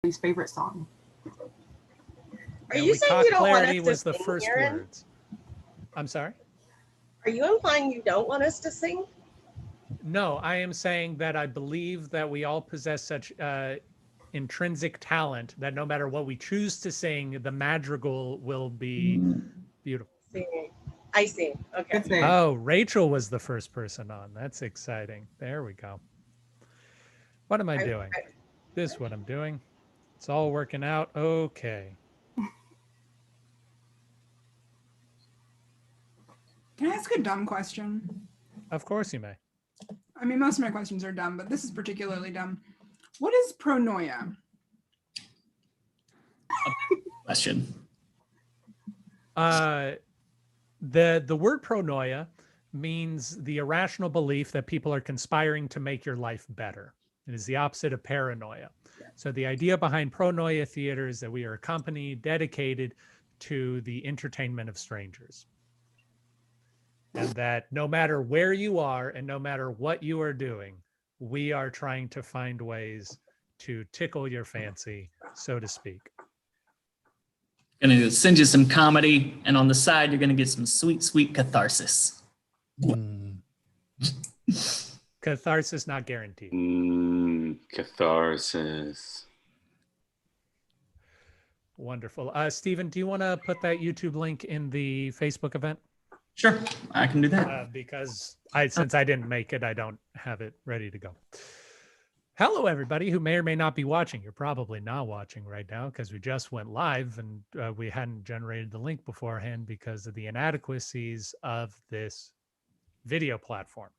Everybody's favorite song. Are you saying you don't want us to sing, Aaron? Words. I'm sorry? Are you implying you don't want us to sing? No, I am saying that I believe that we all possess such intrinsic talent that no matter what we choose to sing, the madrigal will be beautiful. I see. Okay. Oh, Rachel was the first person on. That's exciting. There we go. What am I doing? This is what I'm doing. It's all working out. Okay. Can I ask a dumb question? Of course you may. I mean, most of my questions are dumb, but this is particularly dumb. What is pronoia? Question. The word pronoia means the irrational belief that people are conspiring to make your life better. It is the opposite of paranoia. So the idea behind pronoia theater is that we are a company dedicated to the entertainment of strangers. And that no matter where you are and no matter what you are doing, we are trying to find ways to tickle your fancy, so to speak. Gonna send you some comedy, and on the side, you're gonna get some sweet, sweet catharsis. Catharsis not guaranteed. Catharsis. Wonderful. Stephen, do you want to put that YouTube link in the Facebook event? Sure, I can do that. Because since I didn't make it, I don't have it ready to go. Hello, everybody who may or may not be watching. You're probably not watching right now because we just went live and we hadn't generated the link beforehand because of the inadequacies of this video platform.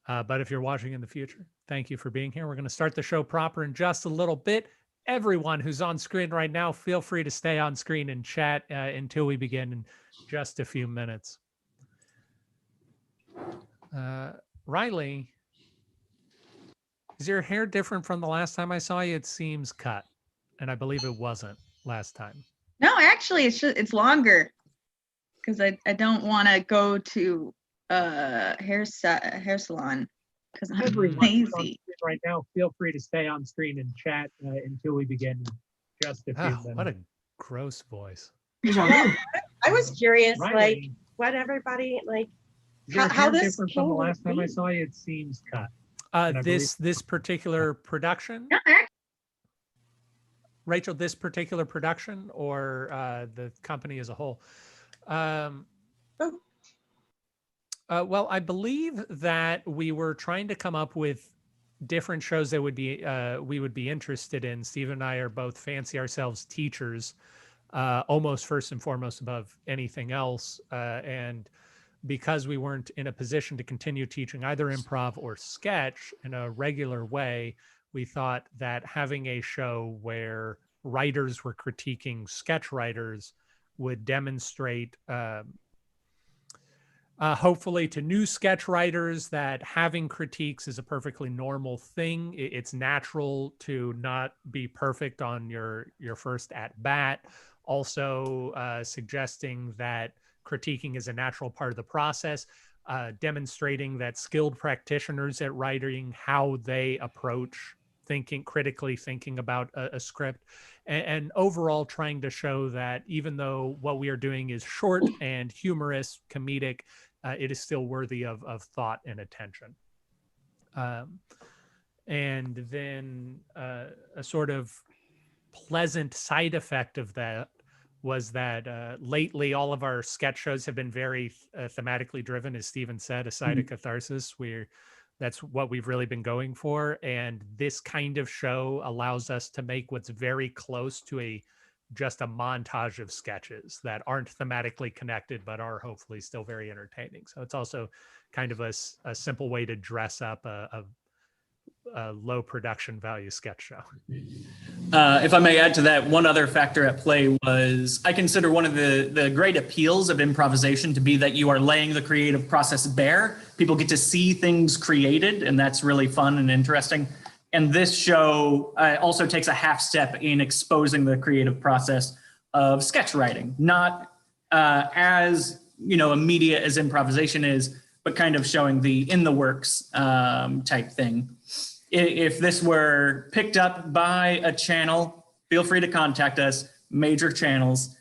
But if you're watching in the future, thank you for being here. We're going to start the show proper in just a little bit. Everyone who's on screen right now, feel free to stay on screen and chat until we begin in just a few minutes. Riley, is your hair different from the last time I saw you? It seems cut, and I believe it wasn't last time. No, actually, it's longer because I don't want to go to hair salon because I'm lazy. Right now, feel free to stay on screen and chat until we begin in just a few minutes. What a gross voice. I was curious, Riley, like, what everybody, like, how this different from the last time I saw you? It seems cut. This particular production? Rachel, this particular production or the company as a whole? Well, I believe that we were trying to come up with different shows that would be we would be interested in. Steve and I are both fancy ourselves teachers, almost first and foremost above anything else. And because we weren't in a position to continue teaching either improv or sketch in a regular way, we thought that having a show where writers were critiquing sketch writers would demonstrate hopefully to new sketch writers that having critiques is a perfectly normal thing. It's natural to not be perfect on your first at bat. Also suggesting that critiquing is a natural part of the process, demonstrating that skilled practitioners at writing, how they approach critically thinking about a script, and overall trying to show that even though what we are doing is short and humorous, comedic, it is still worthy of thought and attention. And then a sort of pleasant side effect of that was that lately all of our sketch shows have been very thematically driven, as Stephen said, a side of catharsis. That's what we've really been going for. And this kind of show allows us to make what's very close to just a montage of sketches that aren't thematically connected, but are hopefully still very entertaining. So it's also kind of a simple way to dress up a low production value sketch show. If I may add to that, one other factor at play was I consider one of the great appeals of improvisation to be that you are laying the creative process bare. People get to see things created, and that's really fun and interesting. And this show also takes a half step in exposing the creative process of sketch writing, not as immediate as improvisation is, but kind of showing the in the works type thing. If this were picked up by a channel, feel free to contact us. Major channels,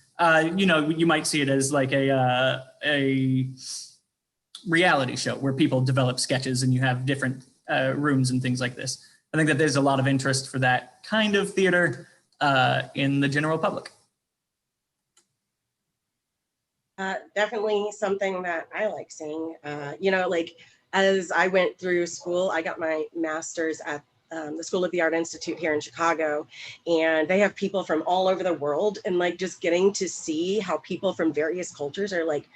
you might see it as like a reality show where people develop sketches and you have different rooms and things like this. I think that there's a lot of interest for that kind of theater in the general public. Definitely something that I like seeing. As I went through school, I got my master's at the School of the Art Institute here in Chicago, and they have people from all over the world, and like just getting to see how people from various cultures are like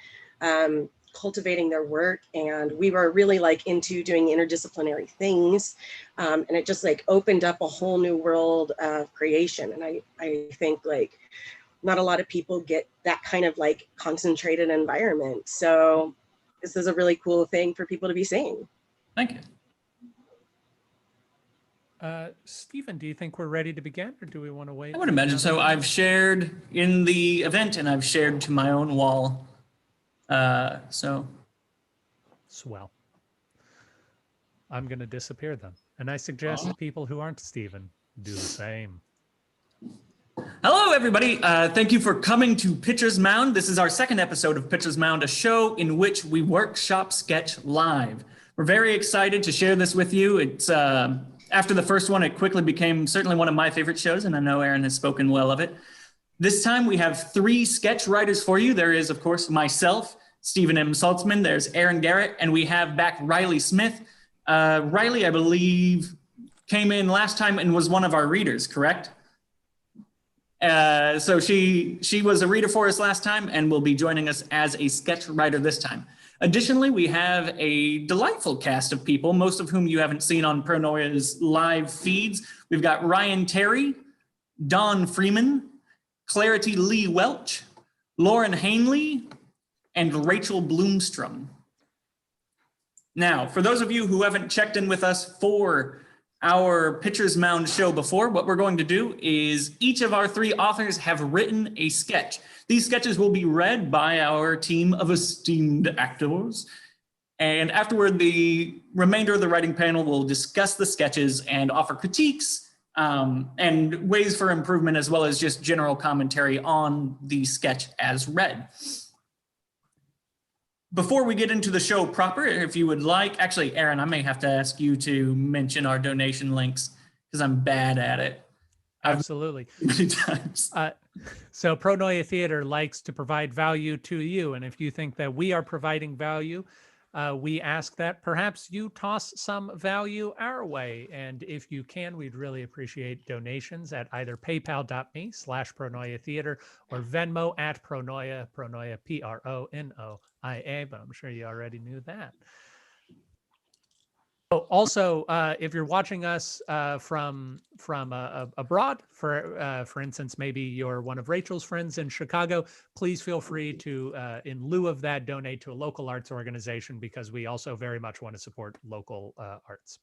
cultivating their work. And we were really like into doing interdisciplinary things, and it just like opened up a whole new world of creation. And I think like not a lot of people get that kind of like concentrated environment. So this is a really cool thing for people to be seeing. Thank you. Stephen, do you think we're ready to begin, or do we want to wait? I would imagine so. I've shared in the event and I've shared to my own wall. So. Swell. I'm going to disappear then. And I suggest people who aren't Stephen do the same. Hello, everybody. Thank you for coming to Pitcher's Mound. This is our second episode of Pitcher's Mound, a show in which we workshop sketch live. We're very excited to share this with you. It's after the first one, it quickly became certainly one of my favorite shows, and I know Aaron has spoken well of it. This time we have 3 sketch writers for you. There is, of course, myself, Stephen M. Saltzman. There's Aaron Garrett, and we have back Riley Smith. Riley, I believe, came in last time and was one of our readers, correct? So she was a reader for us last time and will be joining us as a sketch writer this time. Additionally, we have a delightful cast of people, most of whom you haven't seen on Pronoia's live feeds. We've got Ryan Terry, Don Freeman, Clarity Lee Welch, Lauren Hanley, and Rachel Bloomstrom. Now, for those of you who haven't checked in with us for our Pitcher's Mound show before, what we're going to do is each of our 3 authors have written a sketch. These sketches will be read by our team of esteemed actors. And afterward, the remainder of the writing panel will discuss the sketches and offer critiques and ways for improvement, as well as just general commentary on the sketch as read. Before we get into the show proper, if you would like, actually, Aaron, I may have to ask you to mention our donation links because I'm bad at it. Absolutely. Many times. So Pronoia Theater likes to provide value to you. And if you think that we are providing value, we ask that perhaps you toss some value our way. And if you can, we'd really appreciate donations at either paypal.me/Pronoia Theater or Venmo at Pronoia, Pronoia, but I'm sure you already knew that. Oh, also, if you're watching us from abroad, for instance, maybe you're one of Rachel's friends in Chicago, please feel free to, in lieu of that, donate to a local arts organization, because we also very much want to support local arts.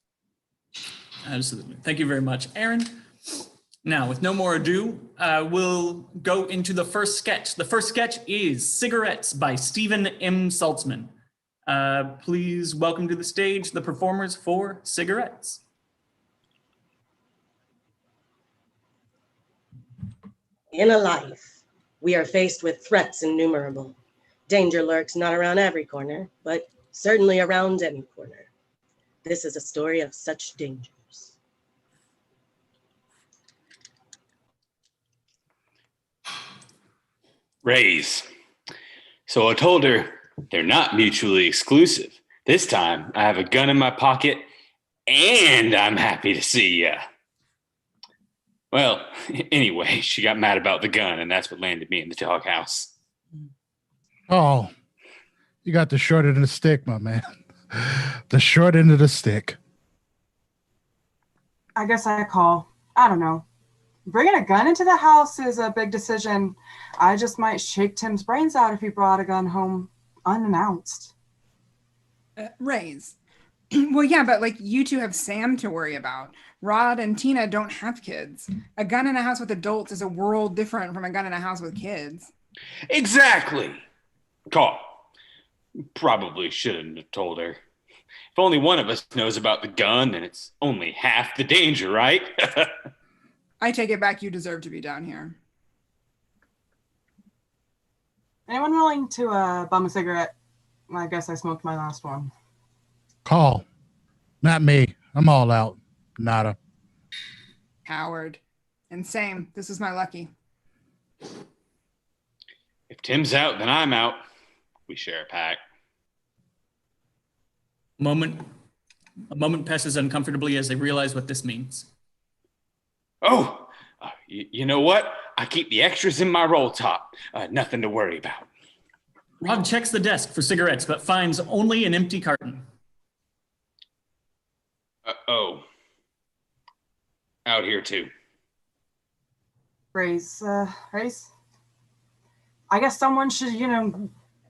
Absolutely. Thank you very much, Aaron. Now, with no more ado, we'll go into the first sketch. The first sketch is Cigarettes by Stephen M. Saltzman. Please welcome to the stage the performers for Cigarettes. In a life, we are faced with threats innumerable. Danger lurks not around every corner, but certainly around any corner. This is a story of such dangers. Raise. So I told her they're not mutually exclusive. This time I have a gun in my pocket and I'm happy to see ya. Well, anyway, she got mad about the gun and that's what landed me in the doghouse. Oh, you got the short end of the stick, my man. The short end of the stick. I guess I call. I don't know. Bringing a gun into the house is a big decision. I just might shake Tim's brains out if he brought a gun home unannounced. Raise. Well, yeah, but like you two have Sam to worry about. Rod and Tina don't have kids. A gun in a house with adults is a world different from a gun in a house with kids. Exactly. Call. Probably shouldn't have told her. If only one of us knows about the gun, then it's only half the danger, right? I take it back. You deserve to be down here. Anyone willing to bum a cigarette? I guess I smoked my last one. Call. Not me. I'm all out. Nada. Howard. And same. This is my lucky. If Tim's out, then I'm out. We share a pack. A moment passes uncomfortably as they realize what this means. Oh, you know what? I keep the extras in my roll top. Nothing to worry about. Rod checks the desk for cigarettes, but finds only an empty carton. Oh. Out here too. Race. I guess someone should,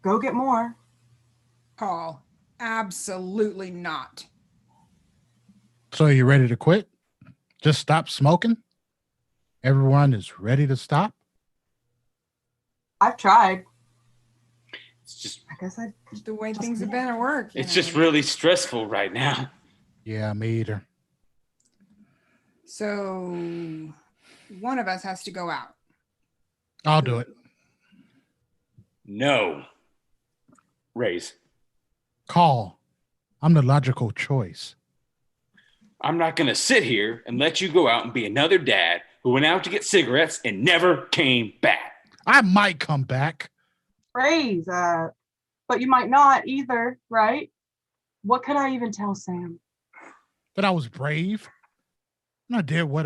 go get more. Call. Absolutely not. So you ready to quit? Just stop smoking? Everyone is ready to stop? I've tried. It's just I guess I. The way things have been at work. it's just really stressful right now. Yeah, me either. So one of us has to go out. I'll do it. No. Raise. Call. I'm the logical choice. I'm not going to sit here and let you go out and be another dad who went out to get cigarettes and never came back. I might come back. Praise, but you might not either, right? What could I even tell Sam? That I was brave. And I did what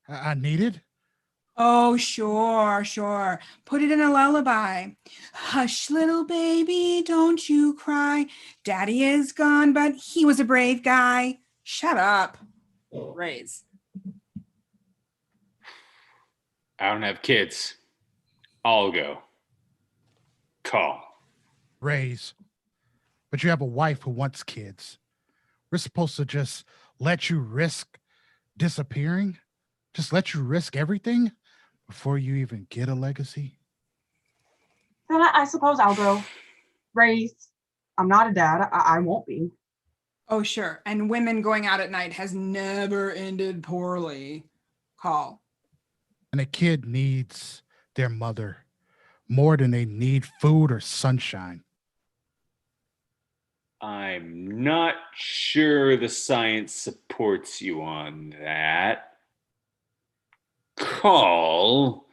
I needed. Oh, sure. Put it in a lullaby. Hush, little baby, don't you cry. Daddy is gone, but he was a brave guy. Shut up. Raise. I don't have kids. I'll go. Call. Raise. But you have a wife who wants kids. We're supposed to just let you risk disappearing? Just let you risk everything before you even get a legacy? Then I suppose I'll go. Raise. I'm not a dad. I won't be. Oh, sure. And women going out at night has never ended poorly. Call. And a kid needs their mother more than they need food or sunshine. I'm not sure the science supports you on that. Call,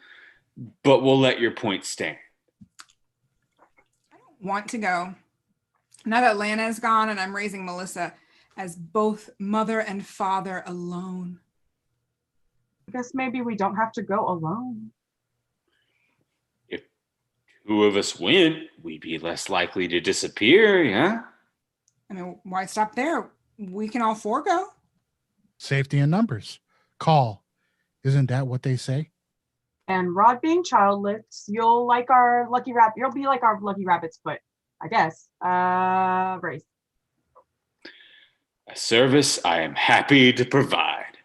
but we'll let your point stand. I don't want to go. Now that Lana is gone and I'm raising Melissa as both mother and father alone. I guess maybe we don't have to go alone. If two of us went, we'd be less likely to disappear, yeah? I mean, why stop there? We can all four go. Safety in numbers. Call. Isn't that what they say? And Rod being childless, you'll like our lucky rabbit. You'll be like our lucky rabbit's foot, I guess. Race. A service I am happy to provide.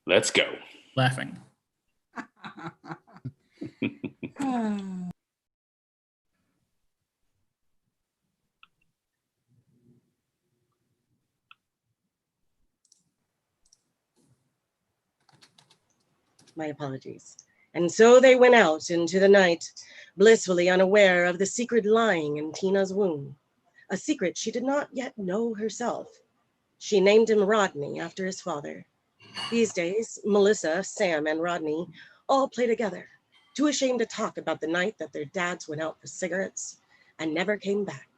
Let's go. Laughing. My apologies. And so they went out into the night, blissfully unaware of the secret lying in Tina's womb, a secret she did not yet know herself. She named him Rodney after his father. These days, Melissa, Sam, and Rodney all play together, too ashamed to talk about the night that their dads went out for cigarettes and never came back.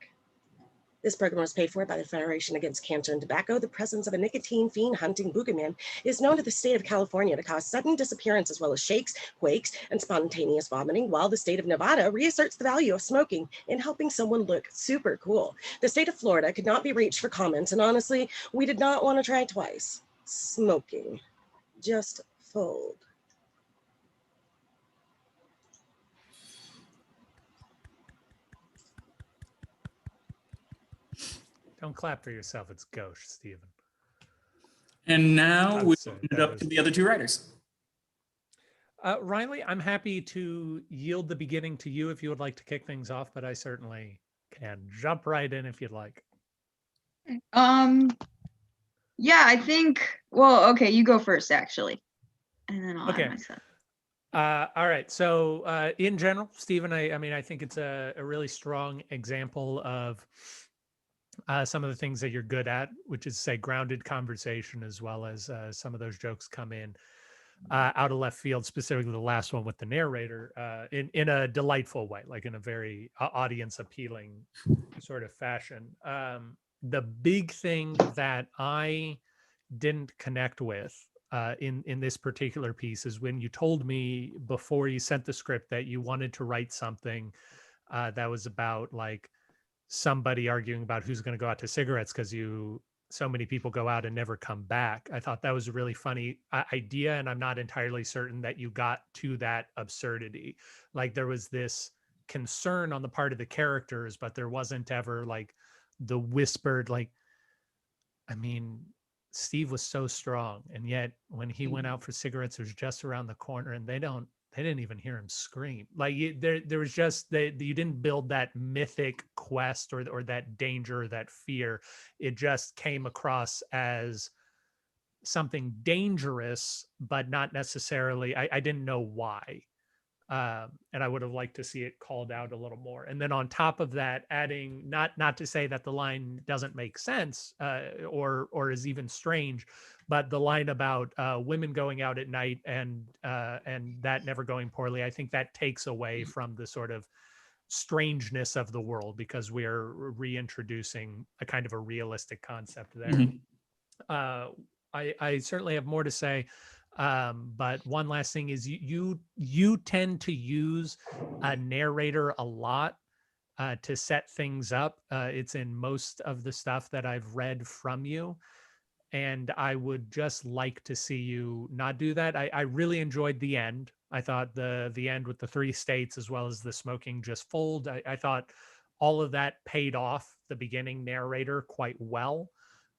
This program was paid for by the Federation Against Cancer and Tobacco. The presence of a nicotine fiend hunting boogeyman is known to the state of California to cause sudden disappearance as well as shakes, quakes, and spontaneous vomiting, while the state of Nevada reasserts the value of smoking in helping someone look super cool. The state of Florida could not be reached for comments, and honestly, we did not want to try twice. Smoking. Just fold. Don't clap for yourself. It's gauche, Stephen. And now we That's, open it up to the other two writers. Riley, I'm happy to yield the beginning to you if you would like to kick things off, but I certainly can jump right in if you'd like. Yeah, I think. Well, okay, you go first, actually, and then I'll Okay. add my stuff. All right. So in general, Stephen, I mean, I think it's a really strong example of some of the things that you're good at, which is say grounded conversation, as well as some of those jokes come in out of left field, specifically the last one with the narrator in a delightful way, like in a very audience appealing sort of fashion. The big thing that I didn't connect with in this particular piece is when you told me before you sent the script that you wanted to write something that was about like somebody arguing about who's going to go out to cigarettes because so many people go out and never come back. I thought that was a really funny idea, and I'm not entirely certain that you got to that absurdity. Like there was this concern on the part of the characters, but there wasn't ever like the whispered like, I mean, Steve was so strong, and yet when he went out for cigarettes, it was just around the corner, and they didn't even hear him scream. Like there was just you didn't build that mythic quest or that danger, or that fear. It just came across as something dangerous, but not necessarily. I didn't know why. And I would have liked to see it called out a little more. And then on top of that, adding not to say that the line doesn't make sense or is even strange, but the line about women going out at night and that never going poorly, I think that takes away from the sort of strangeness of the world, because we are reintroducing a kind of a realistic concept there. Mm-hmm. I certainly have more to say. But one last thing is you tend to use a narrator a lot to set things up. It's in most of the stuff that I've read from you. And I would just like to see you not do that. I really enjoyed the end. I thought the end with the 3 states, as well as the smoking just fold. I thought all of that paid off the beginning narrator quite well.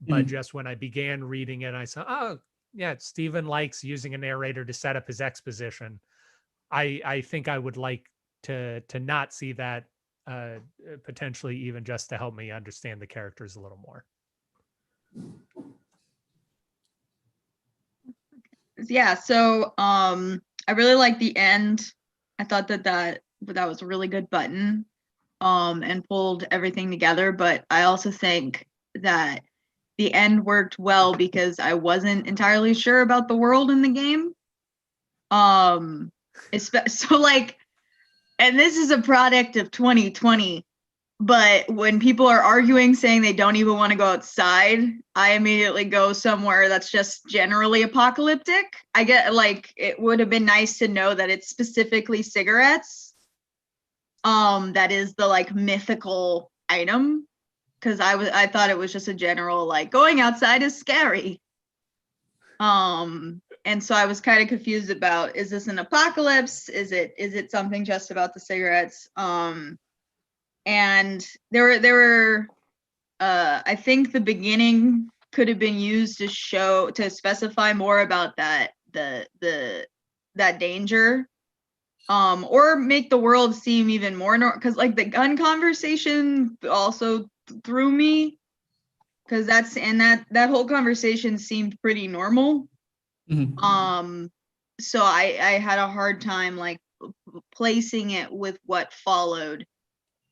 But just when I began reading it, I saw, oh, yeah, Stephen likes using a narrator to set up his exposition. I think I would like to not see that potentially, even just to help me understand the characters a little more. Yeah, so I really like the end. I thought that was a really good button and pulled everything together, but I also think that the end worked well because I wasn't entirely sure about the world in the game. So like, and this is a product of 2020, but when people are arguing saying they don't even want to go outside, I immediately go somewhere that's just generally apocalyptic. I get like, it would have been nice to know that it's specifically cigarettes. That is the like mythical item, because I thought it was just a general like going outside is scary. And so I was kind of confused about, is this an apocalypse? Is it something just about the cigarettes? And there were I think the beginning could have been used to specify more about that danger, or make the world seem even more because like the gun conversation also threw me, because that whole conversation seemed pretty normal. Mm-hmm. So I had a hard time like placing it with what followed,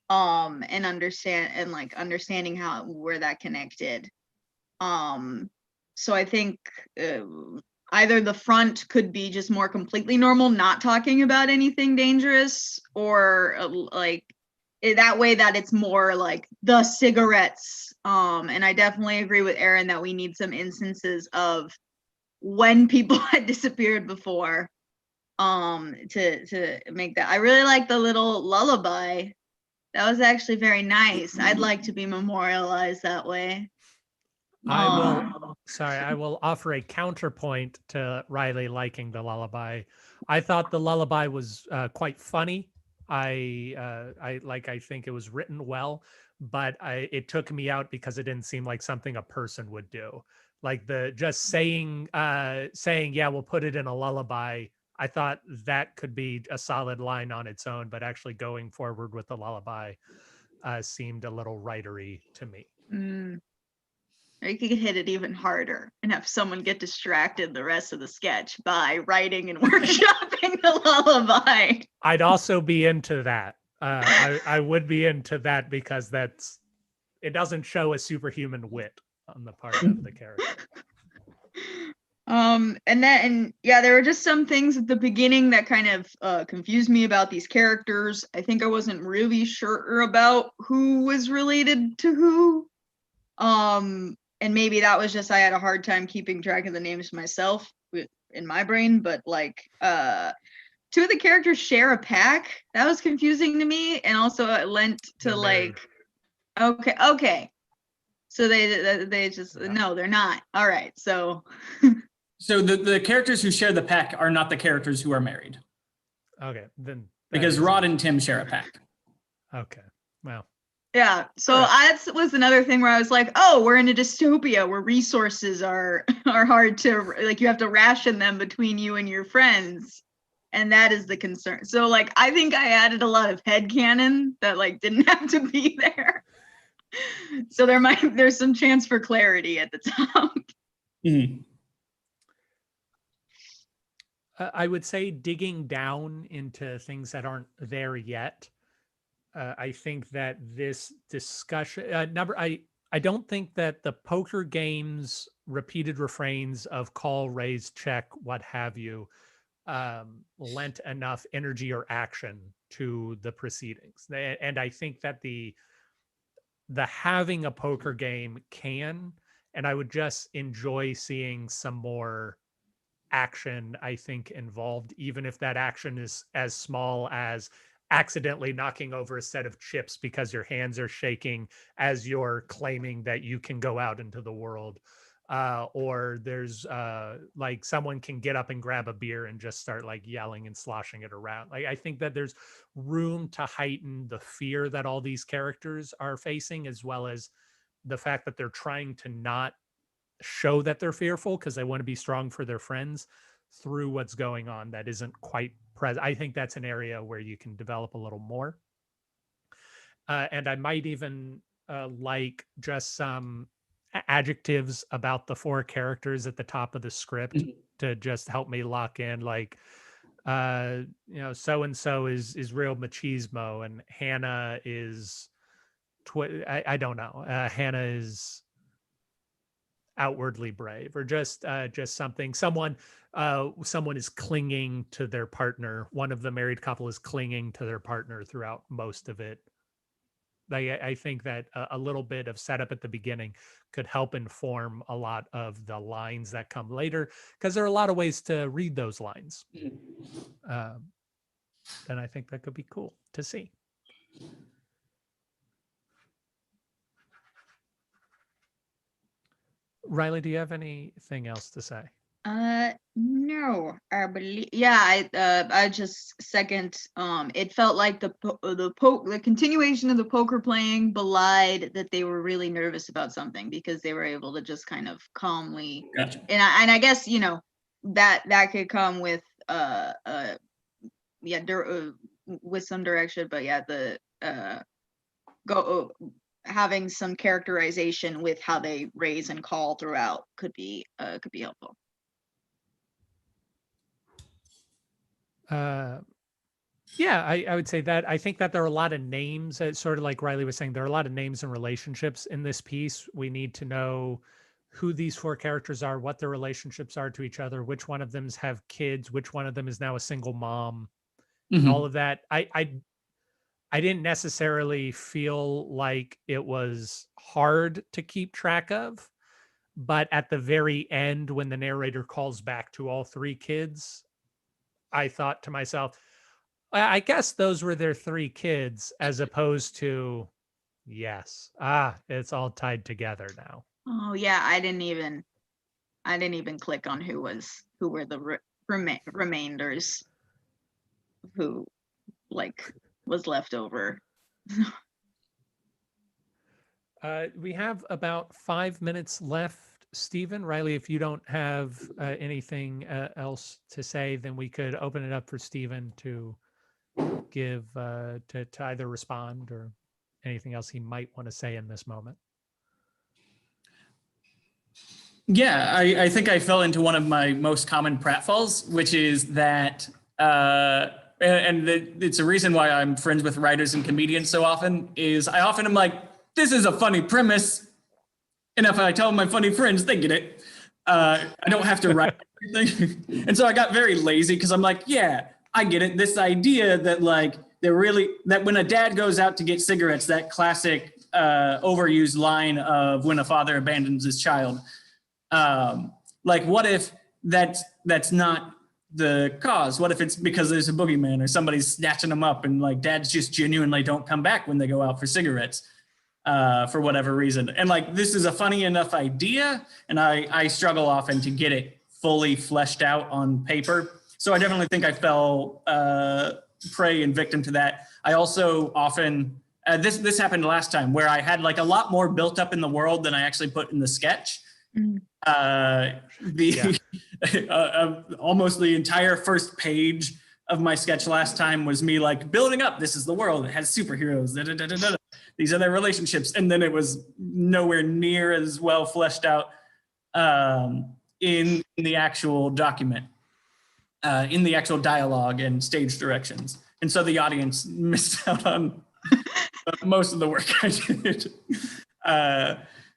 and understanding where that connected. So I think either the front could be just more completely normal, not talking about anything dangerous, or that way that it's more like the cigarettes. And I definitely agree with Aaron that we need some instances of when people had disappeared before, to make that. I really like the little lullaby. That was actually very nice. I'd like to be memorialized that way. I will offer a counterpoint to Riley liking the lullaby. I thought the lullaby was quite funny. I think it was written well, but it took me out because it didn't seem like something a person would do. Like the just saying, yeah, we'll put it in a lullaby. I thought that could be a solid line on its own, but actually going forward with the lullaby seemed a little writery to me. Or you could hit it even harder and have someone get distracted the rest of the sketch by writing and workshopping the lullaby. I'd also be into that. I would be into that because it doesn't show a superhuman wit on the part of the character. And yeah, there were just some things at the beginning that kind of confused me about these characters. I think I wasn't really sure about who was related to who. And maybe that was just I had a hard time keeping track of the names myself in my brain, but like two of the characters share a pack. That was confusing to me, and also it lent to They're married. like okay. So they just Yeah. no, they're not. All right. So So the characters who share the pack are not the characters who are married. Okay, then that Because is Rod it. and Tim share a pack. Okay, well, yeah. So Alright. that was another thing where I was like, oh, we're in a dystopia where resources are hard to like you have to ration them between you and your friends. And that is the concern. So like I think I added a lot of headcanon that like didn't have to be there. So there's some chance for clarity at the top. Mhm. I would say digging down into things that aren't there yet. I think that this discussion I don't think that the poker games repeated refrains of call, raise, check, what have you, lent enough energy or action to the proceedings. And I think that the having a poker game can, and I would just enjoy seeing some more action, I think, involved, even if that action is as small as accidentally knocking over a set of chips because your hands are shaking as you're claiming that you can go out into the world. Or there's like someone can get up and grab a beer and just start like yelling and sloshing it around. Like I think that there's room to heighten the fear that all these characters are facing, as well as the fact that they're trying to not show that they're fearful because they want to be strong for their friends through what's going on that isn't quite present. I think that's an area where you can develop a little more. And I might even like just some adjectives about the four characters at the top of the script to just help me lock in, like so and so is real machismo, and Hannah is I don't know, Hannah is outwardly brave, or just something. Someone is clinging to their partner. One of the married couple is clinging to their partner throughout most of it. I think that a little bit of setup at the beginning could help inform a lot of the lines that come later, because there are a lot of ways to read those lines. And I think that could be cool to see. Riley, do you have anything else to say? No, I believe. Yeah, I just second. It felt like the continuation of the poker playing belied that they were really nervous about something, because they were able to just kind of calmly. Gotcha. And I guess that could come with with some direction, but yeah, the having some characterization with how they raise and call throughout could be helpful. Yeah, I would say that. I think that there are a lot of names, sort of like Riley was saying, there are a lot of names and relationships in this piece. We need to know who these four characters are, what their relationships are to each other, which one of them have kids, which one of them is now a single mom, and all of that. I didn't necessarily feel like it was hard to keep track of, but at the very end, when the narrator calls back to all three kids, I thought to myself, I guess those were their three kids, as opposed to, yes, it's all tied together now. Oh yeah, I didn't even click on who were the remainders, who like was left over. We have about 5 minutes left. Stephen, Riley, if you don't have anything else to say, then we could open it up for Stephen to give to either respond or anything else he might want to say in this moment. Yeah, I think I fell into one of my most common pratfalls, which is that, it's a reason why I'm friends with writers and comedians so often, is I often am like, this is a funny premise. And if I tell my funny friends, they get it. I don't have to write everything. And so I got very lazy because I'm like, yeah, I get it. This idea that like, that when a dad goes out to get cigarettes, that classic overused line of when a father abandons his child. Like, what if that's not the cause? What if it's because there's a boogeyman or somebody's snatching them up and like dads just genuinely don't come back when they go out for cigarettes for whatever reason? And like, this is a funny enough idea, and I struggle often to get it fully fleshed out on paper. So I definitely think I fell prey and victim to that. I also often, this happened last time, where I had like a lot more built up in the world than I actually put in the sketch. Almost the entire first page of my sketch last time was me like building up, this is the world, it has superheroes, these are their relationships, and then it was nowhere near as well fleshed out in the actual document, in the actual dialogue and stage directions. And so the audience missed out on most of the work I did.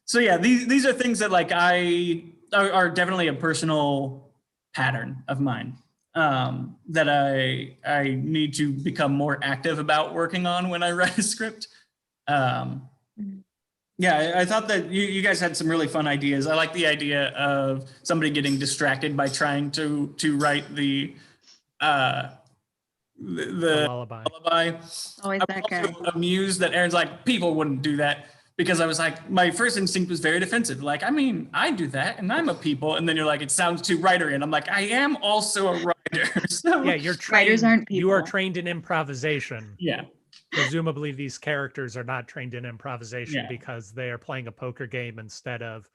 So yeah, these are things that like are definitely a personal pattern of mine that I need to become more active about working on when I write a script. Yeah, I thought that you guys had some really fun ideas. I like the idea of somebody getting distracted by trying to write the lullaby. Always that guy. Amused that Aaron's like, people wouldn't do that, because I was like, my first instinct was very defensive. Like, I mean, I do that and I'm a people. And then you're like, it sounds too writery. And I'm like, I am also a writer. So Yeah, you're trained. Writers aren't people. You are trained in improvisation. yeah. Presumably these characters are not trained in improvisation Yeah. because they are playing a poker game instead of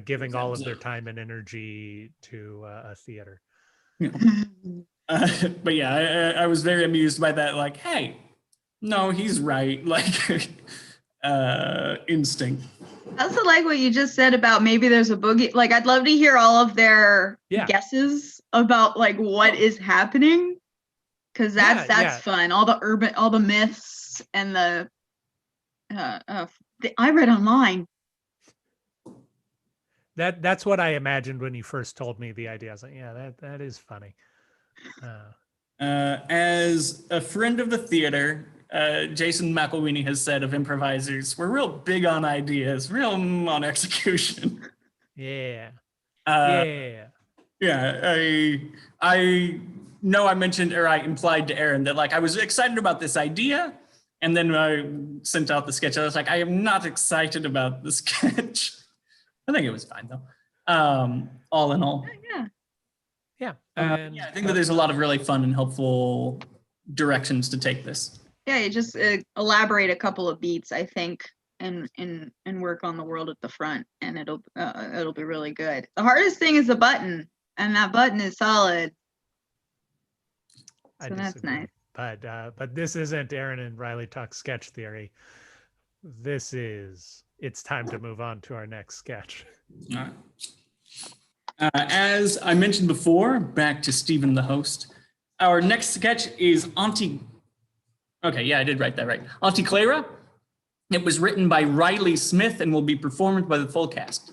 giving all of their time and energy to a theater. Yeah. But yeah, I was very amused by that. Like, hey, no, he's right. Like, instinct. I also like what you just said about maybe there's a boogie. Like, I'd love to hear all of their guesses about like what is happening, because that's fun. All the myths and the I read online. That's what I imagined when you first told me the idea. I was like, yeah, that is funny. As a friend of the theater, Jason McElweeny has said of improvisers, we're real big on ideas, real on execution. Yeah. Yeah. I know I mentioned, or I implied to Aaron that like I was excited about this idea, and then I sent out the sketch. I was like, I am not excited about the sketch. I think it was fine though. All in all. Yeah. I think that there's a lot of really fun and helpful directions to take this. Yeah, you just elaborate a couple of beats, I think, and work on the world at the front, and it'll be really good. The hardest thing is the button, and that button is solid. So that's nice. But this isn't Aaron and Riley Talk Sketch Theory. It's time to move on to our next sketch. All right. As I mentioned before, back to Stephen the host, our next sketch is Auntie. Okay, yeah, I did write that right. Auntie Clara. It was written by Riley Smith and will be performed by the full cast.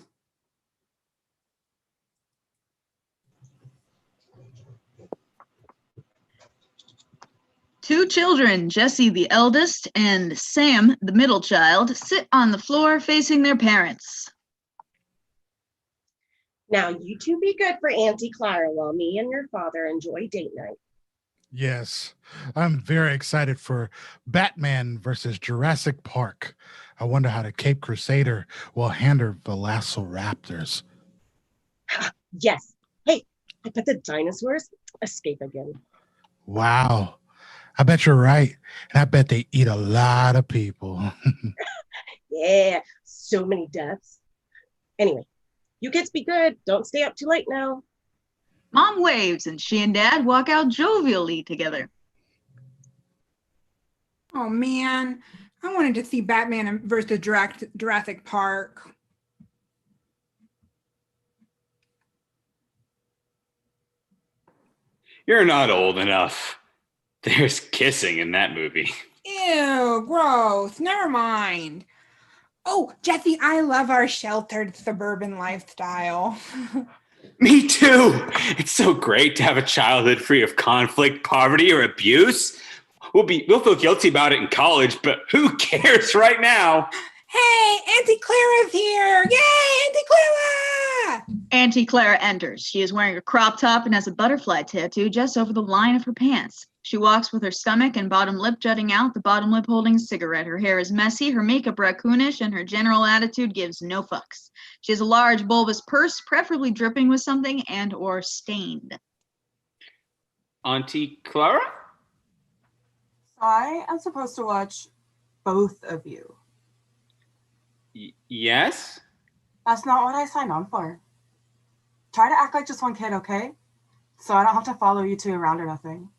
Two children, Jesse the eldest and Sam the middle child, sit on the floor facing their parents. Now, you two be good for Auntie Clara while me and your father enjoy date night. Yes, I'm very excited for Batman versus Jurassic Park. I wonder how the Cape Crusader will handle Velociraptors. Yes. Hey, I bet the dinosaurs escape again. Wow. I bet you're right. And I bet they eat a lot of people. Yeah, so many deaths. Anyway, you kids be good. Don't stay up too late now. Mom waves and she and Dad walk out jovially together. Oh man, I wanted to see Batman versus Jurassic Park. You're not old enough. There's kissing in that movie. Ew, gross. Never mind. Oh, Jesse, I love our sheltered suburban lifestyle. Me too. It's so great to have a childhood free of conflict, poverty, or abuse. We'll feel guilty about it in college, but who cares right now? Hey, Auntie Clara's here! Yay, Auntie Clara! Auntie Clara enters. She is wearing a crop top and has a butterfly tattoo just over the line of her pants. She walks with her stomach and bottom lip jutting out, the bottom lip holding a cigarette. Her hair is messy, her makeup raccoonish, and her general attitude gives no fucks. She has a large bulbous purse, preferably dripping with something and or stained. Auntie Clara? I am supposed to watch both of you. Yes? That's not what I signed on for. Try to act like just one kid, okay? So I don't have to follow you two around or nothing.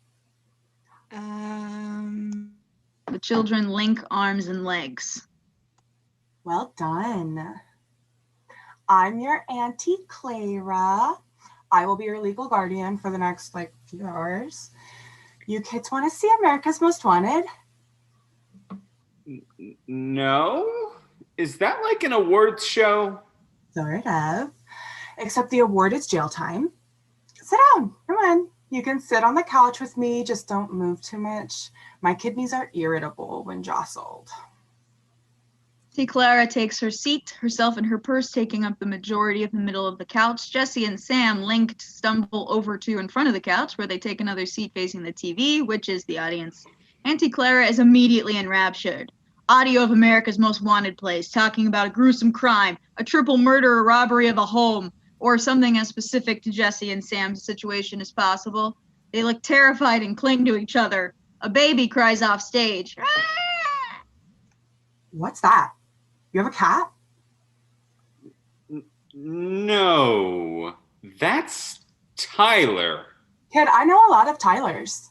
The children link arms and legs. Well done. I'm your Auntie Clara. I will be your legal guardian for the next, few hours. You kids want to see America's Most Wanted? No? Is that like an awards show? Sort of. Except the award is jail time. Sit down. Come on. You can sit on the couch with me. Just don't move too much. My kidneys are irritable when jostled. Auntie Clara takes her seat, herself and her purse taking up the majority of the middle of the couch. Jesse and Sam, linked, stumble over to in front of the couch, where they take another seat facing the TV, which is the audience. Auntie Clara is immediately enraptured. Audio of America's Most Wanted plays, talking about a gruesome crime, a triple murder or robbery of a home, or something as specific to Jesse and Sam's situation as possible. They look terrified and cling to each other. A baby cries off stage. What's that? You have a cat? No. That's Tyler. Kid, I know a lot of Tylers.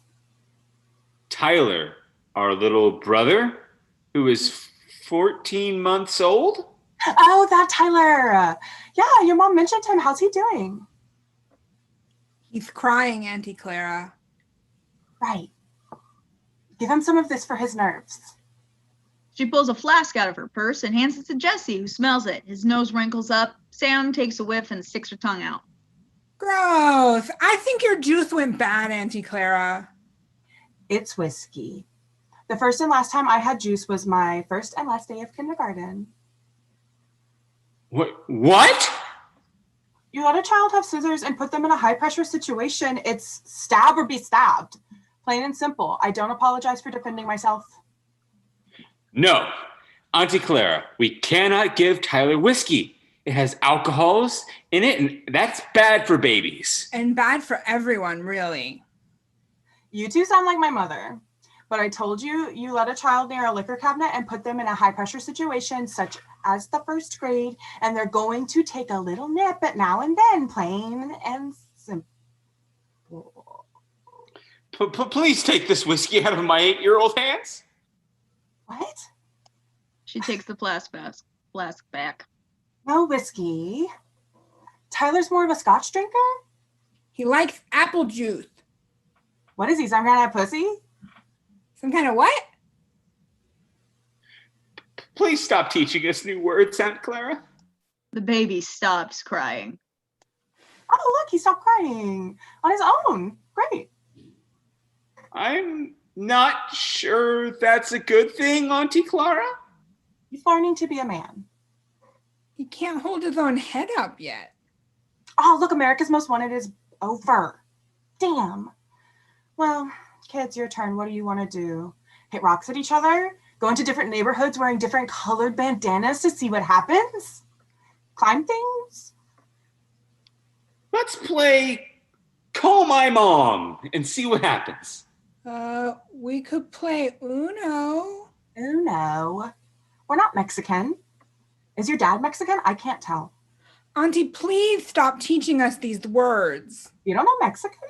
Tyler, our little brother, who is 14 months old? Oh, that Tyler. Yeah, your mom mentioned him. How's he doing? He's crying, Auntie Clara. Right. Give him some of this for his nerves. She pulls a flask out of her purse and hands it to Jesse, who smells it. His nose wrinkles up. Sam takes a whiff and sticks her tongue out. Gross. I think your juice went bad, Auntie Clara. It's whiskey. The first and last time I had juice was my first and last day of kindergarten. What? You let a child have scissors and put them in a high-pressure situation. It's stab or be stabbed. Plain and simple. I don't apologize for defending myself. No. Auntie Clara, we cannot give Tyler whiskey. It has alcohols in it, and that's bad for babies. And bad for everyone, really. You two sound like my mother. But I told you, you let a child near a liquor cabinet and put them in a high-pressure situation, such as the first grade, and they're going to take a little nip at now and then, plain and simple. Please take this whiskey out of my 8-year-old hands. What? She takes the flask back. No whiskey. Tyler's more of a scotch drinker? He likes apple juice. What is he, some kind of pussy? Some kind of what? Please stop teaching us new words, Aunt Clara. The baby stops crying. Oh, look, he stopped crying on his own. Great. I'm not sure that's a good thing, Auntie Clara. He's learning to be a man. He can't hold his own head up yet. Oh, look, America's Most Wanted is over. Damn. Well, kids, your turn. What do you want to do? Hit rocks at each other? Go into different neighborhoods wearing different colored bandanas to see what happens? Climb things? Let's play Call My Mom and see what happens. We could play Uno. Uno? We're not Mexican. Is your dad Mexican? I can't tell. Auntie, please stop teaching us these words. You don't know Mexican?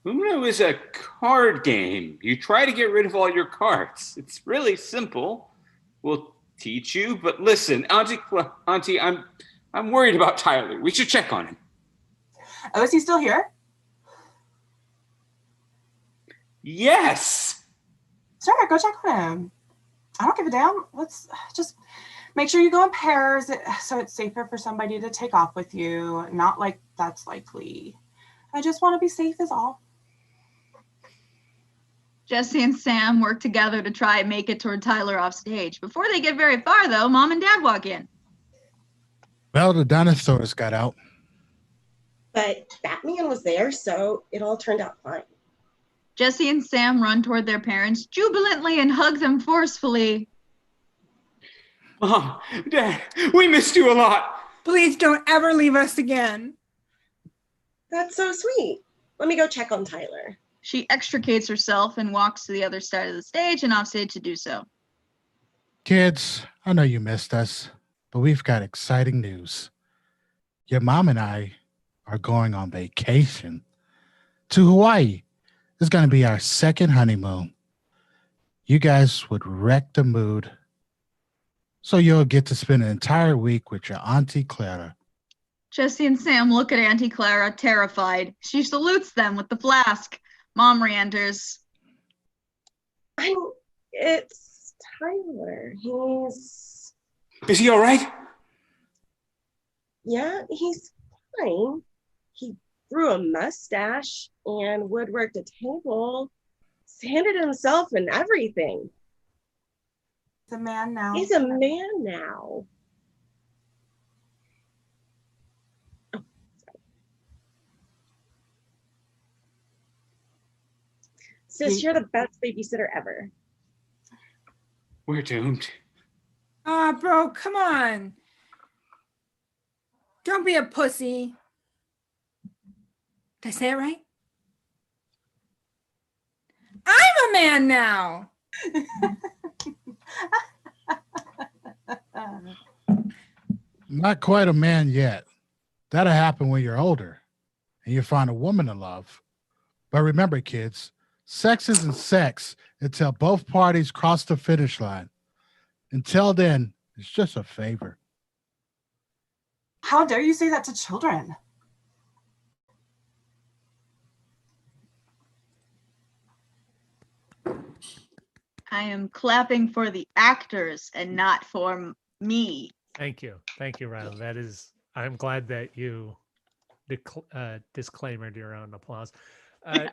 Uno is a card game. You try to get rid of all your cards. It's really simple. We'll teach you, but listen, Auntie, I'm worried about Tyler. We should check on him. Oh, is he still here? Yes. Sure, go check on him. I don't give a damn. Let's just make sure you go in pairs so it's safer for somebody to take off with you. Not like that's likely. I just want to be safe is all. Jesse and Sam work together to try and make it toward Tyler off stage. Before they get very far, though, Mom and Dad walk in. Well, the dinosaurs got out. But Batman was there, so it all turned out fine. Jesse and Sam run toward their parents jubilantly and hug them forcefully. Mom, Dad, we missed you a lot. Please don't ever leave us again. That's so sweet. Let me go check on Tyler. She extricates herself and walks to the other side of the stage and offstage to do so. Kids, I know you missed us, but we've got exciting news. Your mom and I are going on vacation to Hawaii. It's going to be our second honeymoon. You guys would wreck the mood, so you'll get to spend an entire week with your Auntie Clara. Jesse and Sam look at Auntie Clara, terrified. She salutes them with the flask. Mom re-enters. It's Tyler. Is he all right? Yeah, he's fine. He grew a mustache and woodworked a table, sanded himself and everything. He's a man now. He's a man now. Oh, Sis, you're the best babysitter ever. We're doomed. Ah, bro, come on. Don't be a pussy. Did I say it right? I'm a man now. Not quite a man yet. That'll happen when you're older and you find a woman to love. But remember, kids, sex isn't sex until both parties cross the finish line. Until then, it's just a favor. How dare you say that to children? I am clapping for the actors and not for me. Thank you, Riley. That is, I'm glad that you disclaimered your own applause.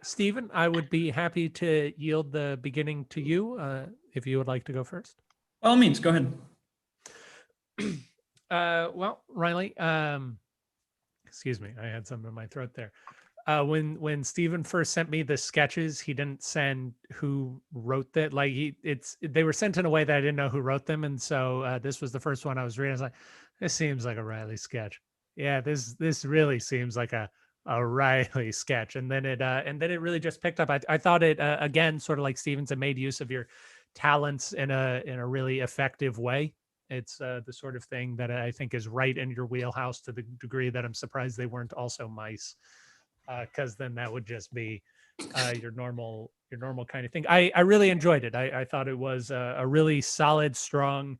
Stephen, I would be happy to yield the beginning to you if you would like to go first. By all means, go ahead. Well, Riley, excuse me, I had something in my throat there. When Stephen first sent me the sketches, he didn't send who wrote that. Like they were sent in a way that I didn't know who wrote them, and so this was the first one I was reading. I was like, this seems like a Riley sketch. Yeah, this really seems like a Riley sketch. And then it really just picked up. I thought it again, sort of like Stephen said, made use of your talents in a really effective way. It's the sort of thing that I think is right in your wheelhouse to the degree that I'm surprised they weren't also mice. Because then that would just be your normal kind of thing. I really enjoyed it. I thought it was a really solid, strong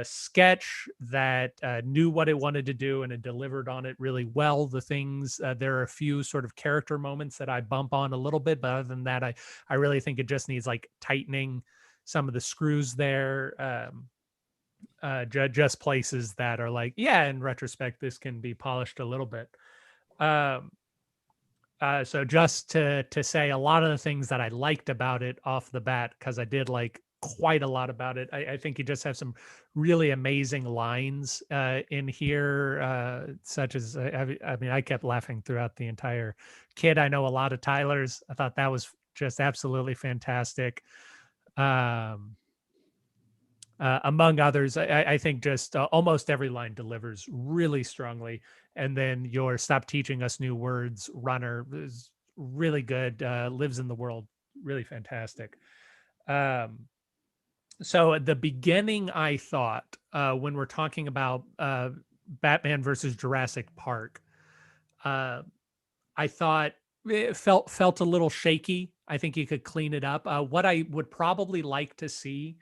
sketch that knew what it wanted to do and it delivered on it really well. The things, there are a few sort of character moments that I bump on a little bit, but other than that, I really think it just needs like tightening some of the screws there. Just places that are like, yeah, in retrospect, this can be polished a little bit. So just to say a lot of the things that I liked about it off the bat, because I did like quite a lot about it. I think you just have some really amazing lines in here, such as, I mean, I kept laughing throughout the entire Kid. I know a lot of Tyler's. I thought that was just absolutely fantastic. Among others, I think just almost every line delivers really strongly. And then your Stop Teaching Us New Words runner is really good, lives in the world, really fantastic. So at the beginning, I thought when we're talking about Batman versus Jurassic Park, I thought it felt a little shaky. I think you could clean it up. What I would probably like to see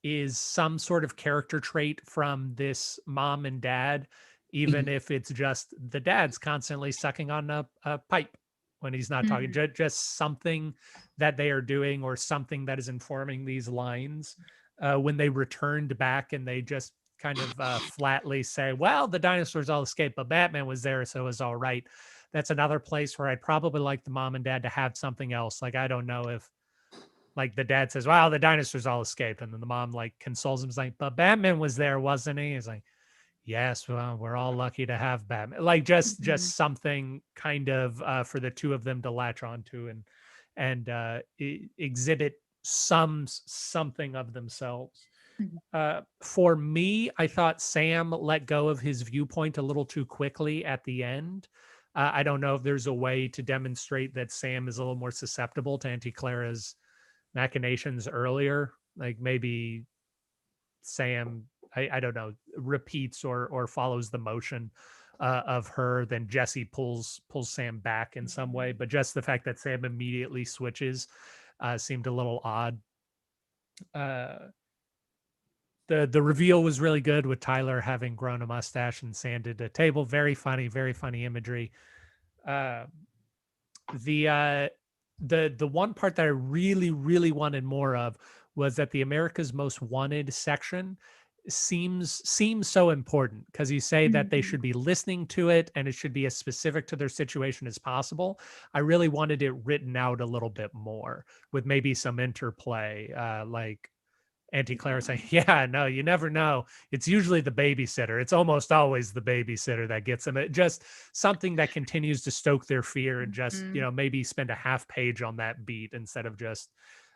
is some sort of character trait from this mom and dad, even if it's just the dad's constantly sucking on a pipe when he's not talking, just something that they are doing or something that is informing these lines. When they returned back and they just kind of flatly say, well, the dinosaurs all escaped, but Batman was there, so it was all right. That's another place where I'd probably like the mom and dad to have something else. Like, I don't know if like the dad says, wow, the dinosaurs all escaped. And then the mom like consoles him. He's like, but Batman was there, wasn't he? He's like, yes, well, we're all lucky to have Batman. Like just something kind of for the two of them to latch onto and exhibit something of themselves. For me, I thought Sam let go of his viewpoint a little too quickly at the end. I don't know if there's a way to demonstrate that Sam is a little more susceptible to Auntie Clara's machinations earlier. Like maybe Sam, I don't know, repeats or follows the motion of her, then Jesse pulls Sam back in some way. But just the fact that Sam immediately switches seemed a little odd. The reveal was really good with Tyler having grown a mustache and sanded a table. Very funny imagery. The one part that I really wanted more of was that the America's Most Wanted section seems so important, because you say that they should be listening to it and it should be as specific to their situation as possible. I really wanted it written out a little bit more with maybe some interplay, like Auntie Clara saying, yeah, no, you never know. It's usually the babysitter. It's almost always the babysitter that gets them. It just something that continues to stoke their fear, and just, maybe spend a half page on that beat instead of just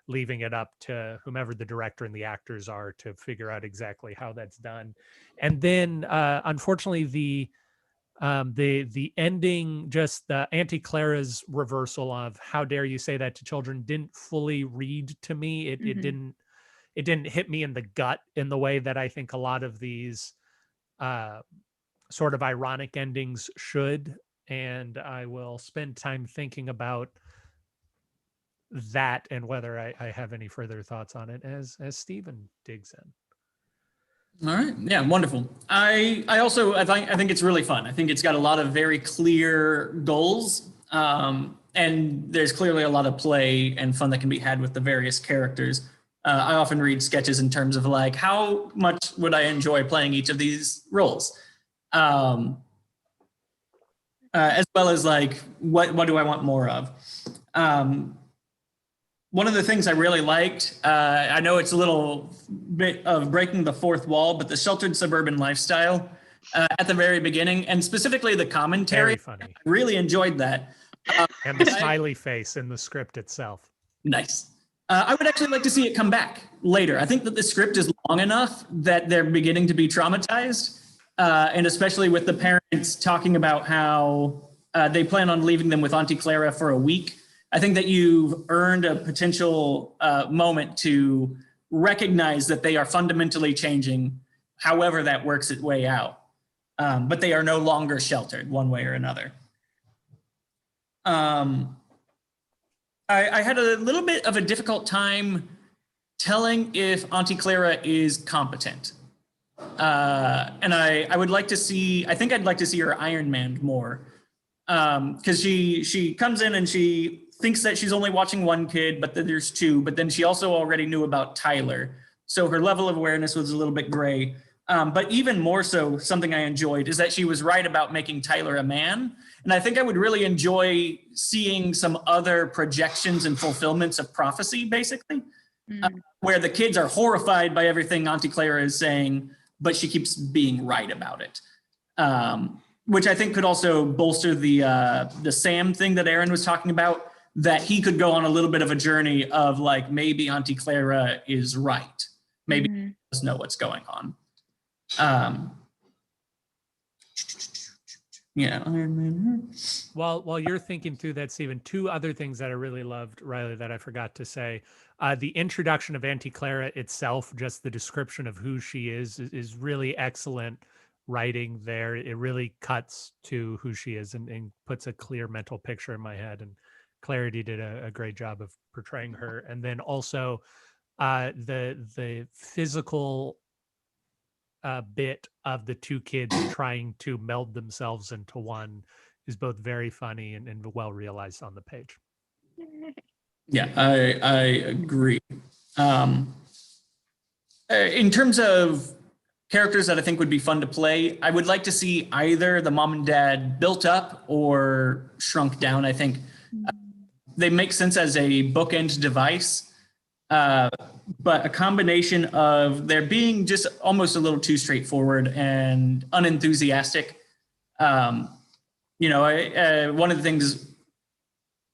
leaving it up to whomever the director and the actors are to figure out exactly how that's done. And then, unfortunately, the ending, just the Auntie Clara's reversal of how dare you say that to children, didn't fully read to me. It didn't hit me in the gut in the way that I think a lot of these sort of ironic endings should. And I will spend time thinking about that and whether I have any further thoughts on it as Stephen digs in. All right. Yeah, wonderful. I think it's really fun. I think it's got a lot of very clear goals. And there's clearly a lot of play and fun that can be had with the various characters. I often read sketches in terms of like, how much would I enjoy playing each of these roles? As well as like, what do I want more of? One of the things I really liked, I know it's a little bit of breaking the fourth wall, but the sheltered suburban lifestyle at the very beginning, and specifically the commentary, very funny. I really enjoyed that. And the smiley face in the script itself. Nice. I would actually like to see it come back later. I think that the script is long enough that they're beginning to be traumatized, and especially with the parents talking about how they plan on leaving them with Auntie Clara for a week. I think that you've earned a potential moment to recognize that they are fundamentally changing, however that works its way out. But they are no longer sheltered one way or another. I had a little bit of a difficult time telling if Auntie Clara is competent. And I would like to see, I think I'd like to see her Iron Man more. Because she comes in and she thinks that she's only watching one kid, but then there's two, but then she also already knew about Tyler. So her level of awareness was a little bit gray. But even more so, something I enjoyed is that she was right about making Tyler a man. And I think I would really enjoy seeing some other projections and fulfillments of prophecy, basically, where the kids are horrified by everything Auntie Clara is saying, but she keeps being right about it. Which I think could also bolster the Sam thing that Aaron was talking about, that he could go on a little bit of a journey of like, maybe Auntie Clara is right. Maybe he does know what's going on. Yeah, Iron Man. While you're thinking through that, Stephen, two other things that I really loved, Riley, that I forgot to say. The introduction of Auntie Clara itself, just the description of who she is really excellent writing there. It really cuts to who she is and puts a clear mental picture in my head. And Clarity did a great job of portraying her. And then also the physical bit of the two kids trying to meld themselves into one both very funny and well realized on the page. Yeah, I agree. In terms of characters that I think would be fun to play, I would like to see either the mom and dad built up or shrunk down. I think they make sense as a bookend device, but a combination of there being just almost a little too straightforward and unenthusiastic. One of the things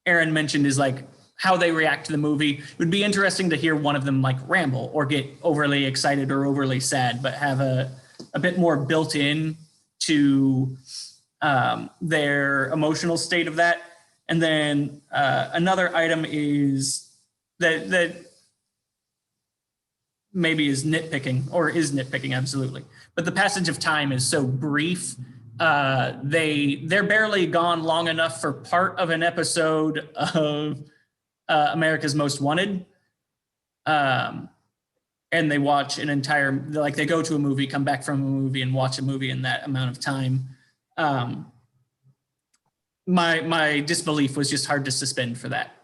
Aaron mentioned is like how they react to the movie. It would be interesting to hear one of them like ramble or get overly excited or overly sad, but have a bit more built in to their emotional state of that. And then another item is that maybe is nitpicking, absolutely. But the passage of time is so brief. They're barely gone long enough for part of an episode of America's Most Wanted. And they watch an entire, like they go to a movie, come back from a movie and watch a movie in that amount of time. My disbelief was just hard to suspend for that.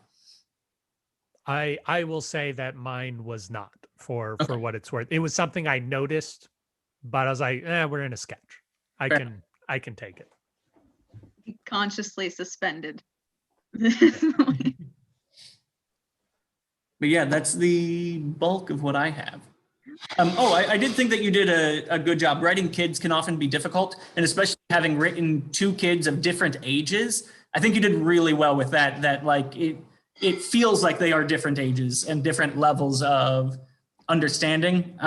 I will say that mine was not for what it's worth. It was something I noticed, but I was like, we're in a sketch. I can take it. Consciously suspended. But yeah, that's the bulk of what I have. I did think that you did a good job. Writing kids can often be difficult, and especially having written two kids of different ages, I think you did really well with that. That like it feels like they are different ages and different levels of understanding.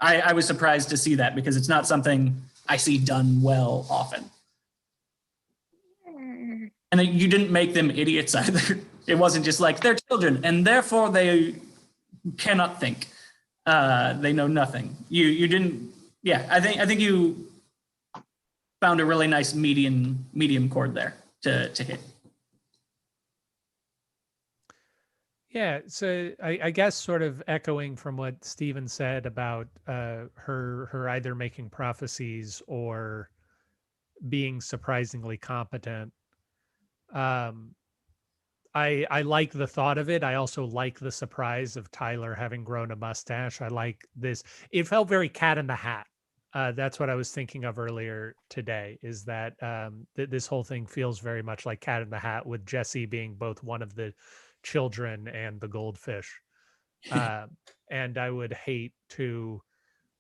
I was surprised to see that because it's not something I see done well often. And you didn't make them idiots either. It wasn't just like they're children and therefore they cannot think. They know nothing. You didn't. Yeah, I think you found a really nice medium chord there to hit. Yeah, so I guess sort of echoing from what Stephen said about her either making prophecies or being surprisingly competent. I like the thought of it. I also like the surprise of Tyler having grown a mustache. I like this. It felt very Cat in the Hat. That's what I was thinking of earlier today, is that this whole thing feels very much like Cat in the Hat, with Jesse being both one of the children and the goldfish. And I would hate to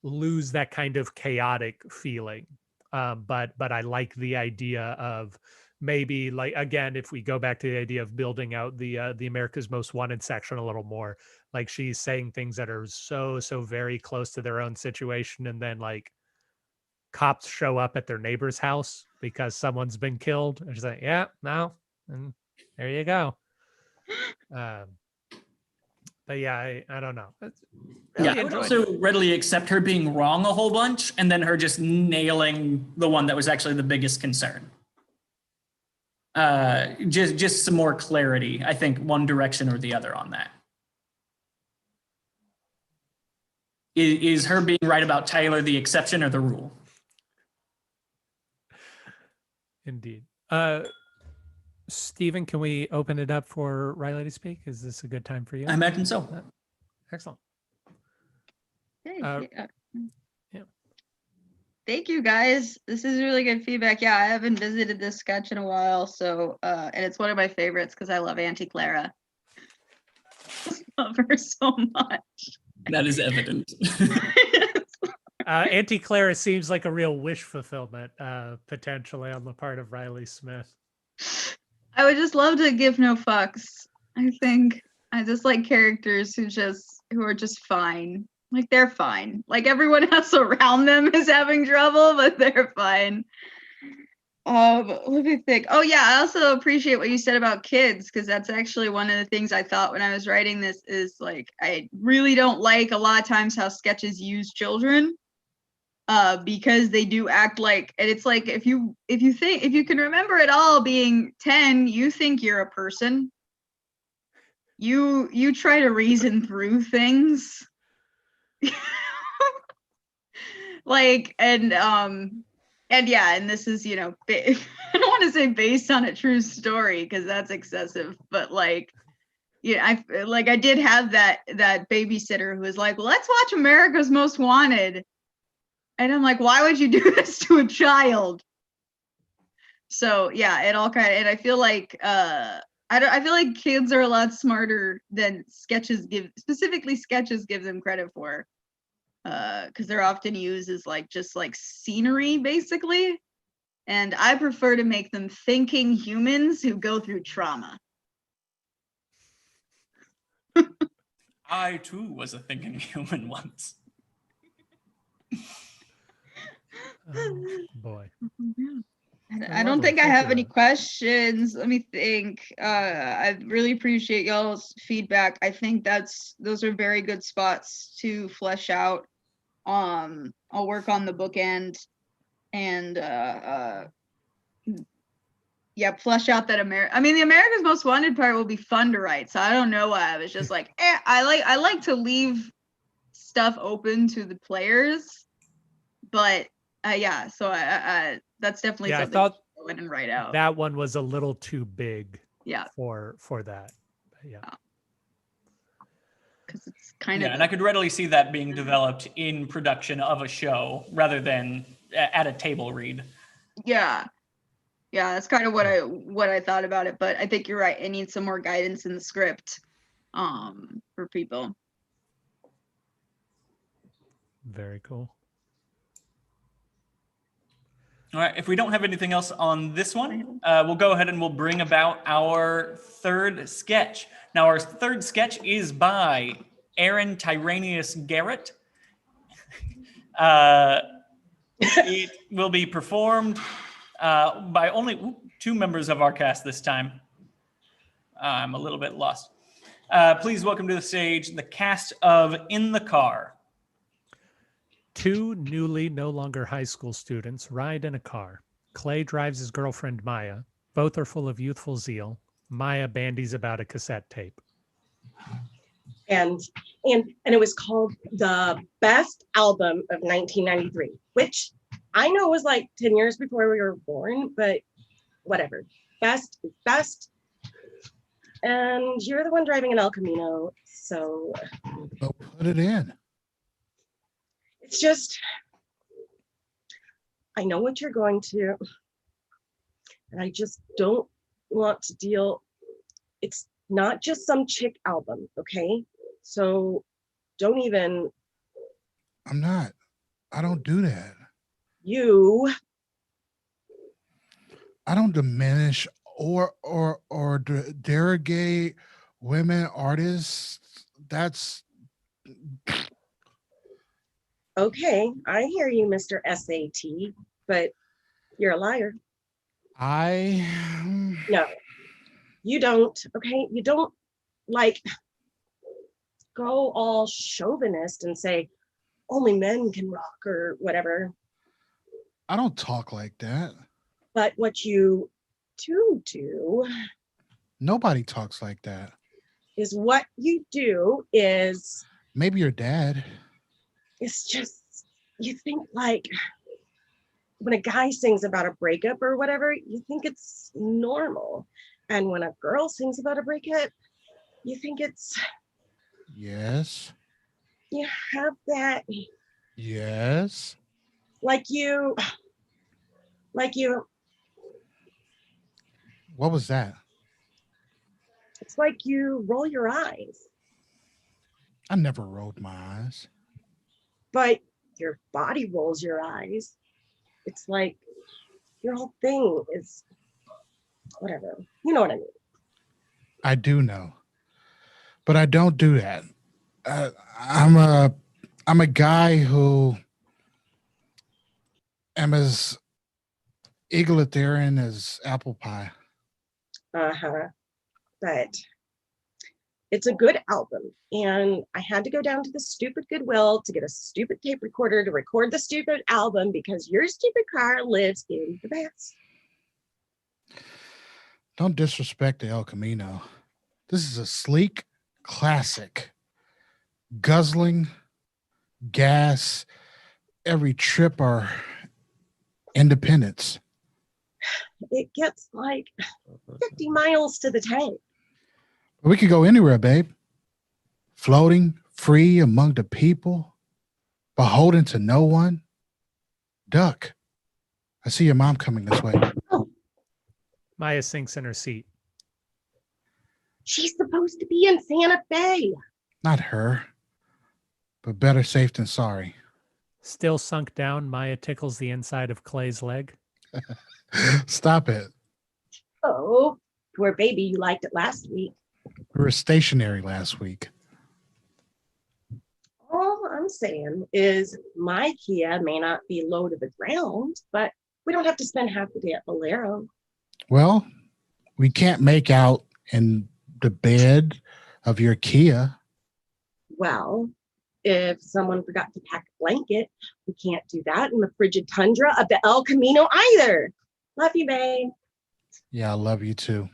lose that kind of chaotic feeling. But I like the idea of maybe, like, again, if we go back to the idea of building out the America's Most Wanted section a little more, like she's saying things that are so very close to their own situation, and then like cops show up at their neighbor's house because someone's been killed, and she's like, yeah, no, and there you go. But yeah, I don't know. Really, I would also readily accept her being wrong a whole bunch and then her just nailing the one that was actually the biggest concern. Just some more clarity, I think, one direction or the other on that. Is her being right about Tyler the exception or the rule? Indeed. Stephen, can we open it up for Riley to speak? Is this a good time for you? I imagine so. Excellent. Yeah. Yeah. Thank you, guys. This is really good feedback. Yeah, I haven't visited this sketch in a while, so and it's one of my favorites because I love Auntie Clara. Love her so much. That is evident. Auntie Clara seems like a real wish fulfillment, potentially, on the part of Riley Smith. I would just love to give no fucks. I think I just like characters who are just fine. Like they're fine. Like everyone else around them is having trouble, but they're fine. Let me think. Oh yeah, I also appreciate what you said about kids, because that's actually one of the things I thought when I was writing this is like I really don't like a lot of times how sketches use children. Because they do act like, and it's like if you can remember it all being 10, you think you're a person. You try to reason through things. Like, and And yeah, and this is, I don't want to say based on a true story because that's excessive, but like, I did have that babysitter who was like, well, let's watch America's Most Wanted. And I'm like, why would you do this to a child? So yeah, it all kind of, and I feel like I feel like kids are a lot smarter than sketches give them credit for. Because they're often used as just scenery, basically. And I prefer to make them thinking humans who go through trauma. I too was a thinking human once. Oh, boy. I don't think I have any questions. Let me think. I really appreciate y'all's feedback. I think those are very good spots to flesh out. I'll work on the bookend and flesh out that the America's Most Wanted part will be fun to write. So I don't know why I was just like, I like to leave stuff open to the players, but so I that's definitely something I thought to go in and write out. That one was a little too big. Yeah. For that. Yeah. Because it's kind of. And I could readily see that being developed in production of a show rather than at a table read. Yeah. Yeah, that's kind of what I thought about it, but I think you're right. It needs some more guidance in the script for people. Very cool. All right, if we don't have anything else on this one, we'll go ahead and we'll bring about our third sketch. Now, our third sketch is by Aaron Tyranius Garrett. It will be performed by only two members of our cast this time. I'm a little bit lost. Please welcome to the stage the cast of In the Car. Two newly no longer high school students ride in a car. Clay drives his girlfriend Maya. Both are full of youthful zeal. Maya bandies about a cassette tape. And it was called The Best Album of 1993, which I know was like 10 years before we were born, but whatever. Best is best. And you're the one driving an El Camino, so. Well, put it in. It's just, I know what you're going to, and I just don't want to deal. It's not just some chick album, okay? So don't even. I'm not. I don't do that. I don't diminish or derogate women artists. That's. Okay, I hear you, Mr. SAT, but you're a liar. No, you don't, okay? You don't go all chauvinist and say only men can rock or whatever. I don't talk like that. But what you do. Nobody talks like that. Is what you do is. Maybe your dad. It's just, you think when a guy sings about a breakup or whatever, you think it's normal. And when a girl sings about a breakup, you think it's. Yes. You have that. Yes. Like you. What was that? It's like you roll your eyes. I never rolled my eyes. But your body rolls your eyes. It's like your whole thing is whatever. You know what I mean? I do know, but I don't do that. I'm a guy who am as egalitarian as apple pie. But it's a good album, and I had to go down to the stupid Goodwill to get a stupid tape recorder to record the stupid album because your stupid car lives in the past. Don't disrespect the El Camino. This is a sleek classic. Guzzling gas, every trip are independence. It gets like 50 miles to the tank. We could go anywhere, babe. Floating free among the people, beholden to no one. Duck, I see your mom coming this way. Maya sinks in her seat. She's supposed to be in Santa Fe. Not her, but better safe than sorry. Still sunk down, Maya tickles the inside of Clay's leg. Stop it. Oh, poor baby, you liked it last week. We were stationary last week. All I'm saying is my Kia may not be low to the ground, but we don't have to spend half the day at Valero. Well, we can't make out in the bed of your Kia. Well, if someone forgot to pack a blanket, we can't do that in the frigid tundra of the El Camino either. Love you, babe. Yeah, I love you too.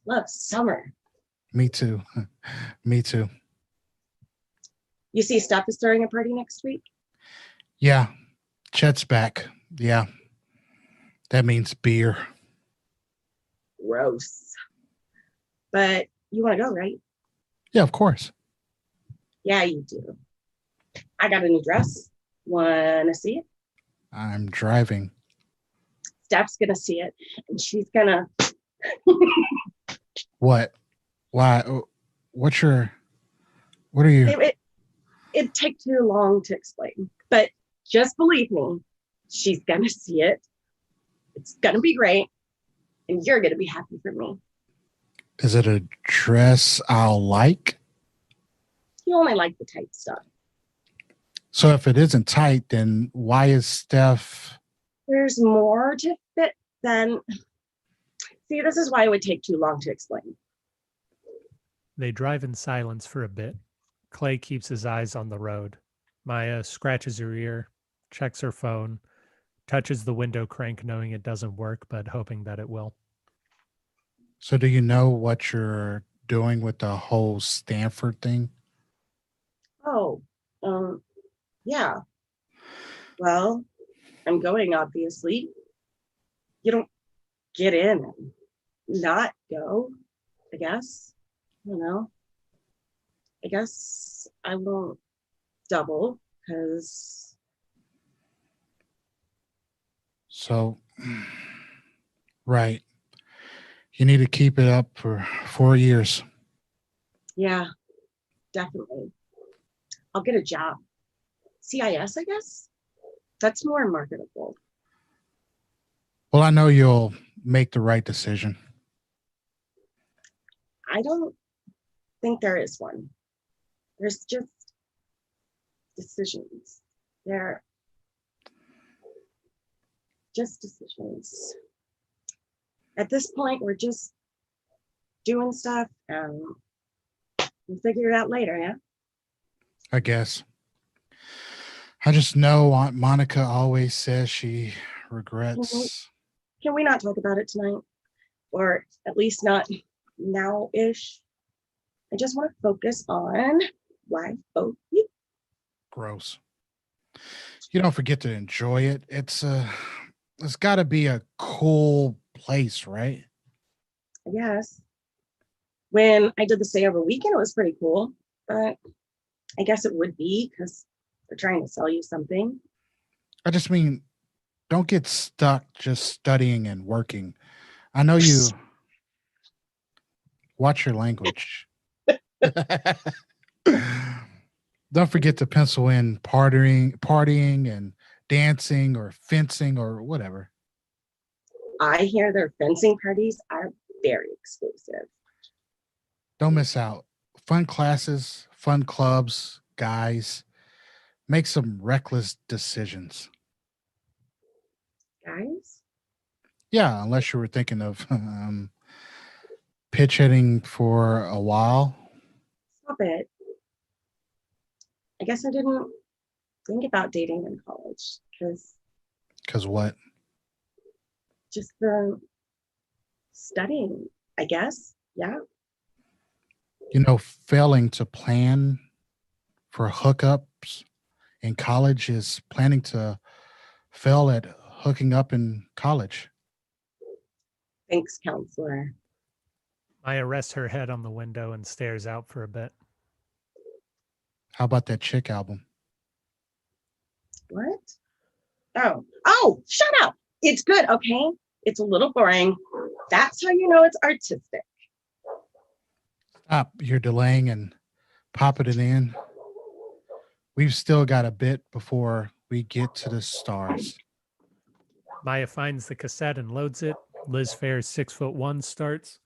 Love summer. Me too. Me too. You see, Steph is throwing a party next week. Yeah, Chet's back. Yeah, that means beer. Gross. But you want to go, right? Yeah, of course. Yeah, you do. I got a new dress. Want to see it? I'm driving. Steph's going to see it, and she's going to... What? Why? What are you? It'd take too long to explain, but just believe me, she's going to see it. It's going to be great, and you're going to be happy for me. Is it a dress I'll like? You only like the tight stuff. So if it isn't tight, then why is Steph? There's more to fit than... See, this is why it would take too long to explain. They drive in silence for a bit. Clay keeps his eyes on the road. Maya scratches her ear, checks her phone, touches the window crank knowing it doesn't work, but hoping that it will. So do you know what you're doing with the whole Stanford thing? Oh, yeah. Well, I'm going, obviously. You don't get in and not go, I guess. I don't know. I guess I won't double because... So, right. You need to keep it up for 4 years. Yeah, definitely. I'll get a job. CIS, I guess? That's more marketable. Well, I know you'll make the right decision. I don't think there is one. There's just decisions. They're just decisions. At this point, we're just doing stuff and we'll figure it out later, yeah? I guess. I just know Aunt Monica always says she regrets. Can we not talk about it tonight? Or at least not now-ish? I just want to focus on life both you. Gross. You don't forget to enjoy it. It's got to be a cool place, right? I guess. When I did the stay over weekend, it was pretty cool. But I guess it would be because they're trying to sell you something. I just mean, don't get stuck just studying and working. I know you. Watch your language. Don't forget to pencil in partying and dancing or fencing or whatever. I hear their fencing parties are very exclusive. Don't miss out. Fun classes, fun clubs, guys. Make some reckless decisions. Guys? Yeah, unless you were thinking of pitch hitting for a while. Stop it. I guess I didn't think about dating in college Because what? just the studying, I guess. Yeah. You know, failing to plan for hookups in college is planning to fail at hooking up in college. Thanks, counselor. Maya rests her head on the window and stares out for a bit. How about that Chick album? What? Oh, shut up. It's good, okay? It's a little boring. That's how you know it's artistic. Stop. You're delaying and popping it in. We've still got a bit before we get to the stars. Maya finds the cassette and loads it. Liz Phair's 6'1" starts.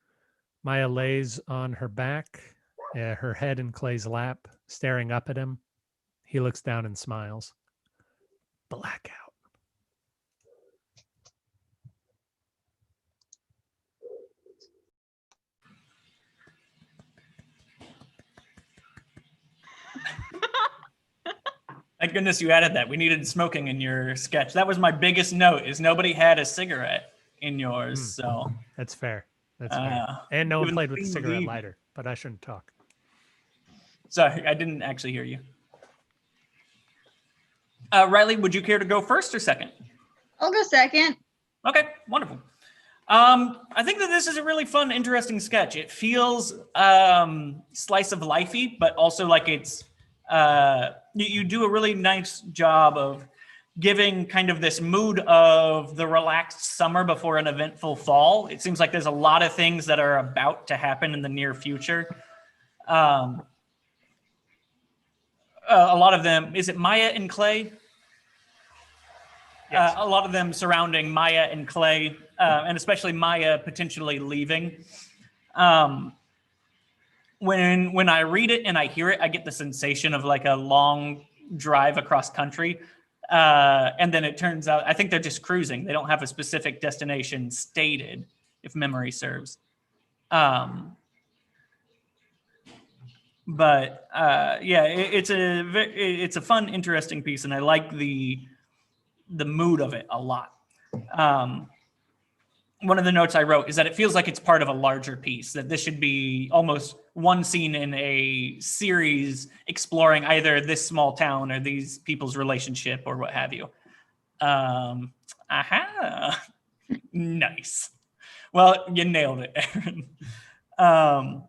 Maya lays on her back, her head in Clay's lap, staring up at him. He looks down and smiles. Blackout. Thank goodness you added that. We needed smoking in your sketch. That was my biggest note, is nobody had a cigarette in yours. So that's fair. That's fair. And no one played with the cigarette lighter, but I shouldn't talk. Sorry, I didn't actually hear you. Riley, would you care to go first or second? I'll go second. Okay, wonderful. I think that this is a really fun, interesting sketch. It feels slice of lifey, but also like it's you do a really nice job of giving kind of this mood of the relaxed summer before an eventful fall. It seems like there's a lot of things that are about to happen in the near future. A lot of them, is it Maya and Clay? Yes. A lot of them surrounding Maya and Clay, and especially Maya potentially leaving. When I read it and I hear it, I get the sensation of like a long drive across country. And then it turns out, I think they're just cruising. They don't have a specific destination stated, if memory serves. But yeah, it's a fun, interesting piece, and I like the mood of it a lot. One of the notes I wrote is that it feels like it's part of a larger piece, that this should be almost one scene in a series exploring either this small town or these people's relationship or what have you. Nice. Well, you nailed it, Aaron.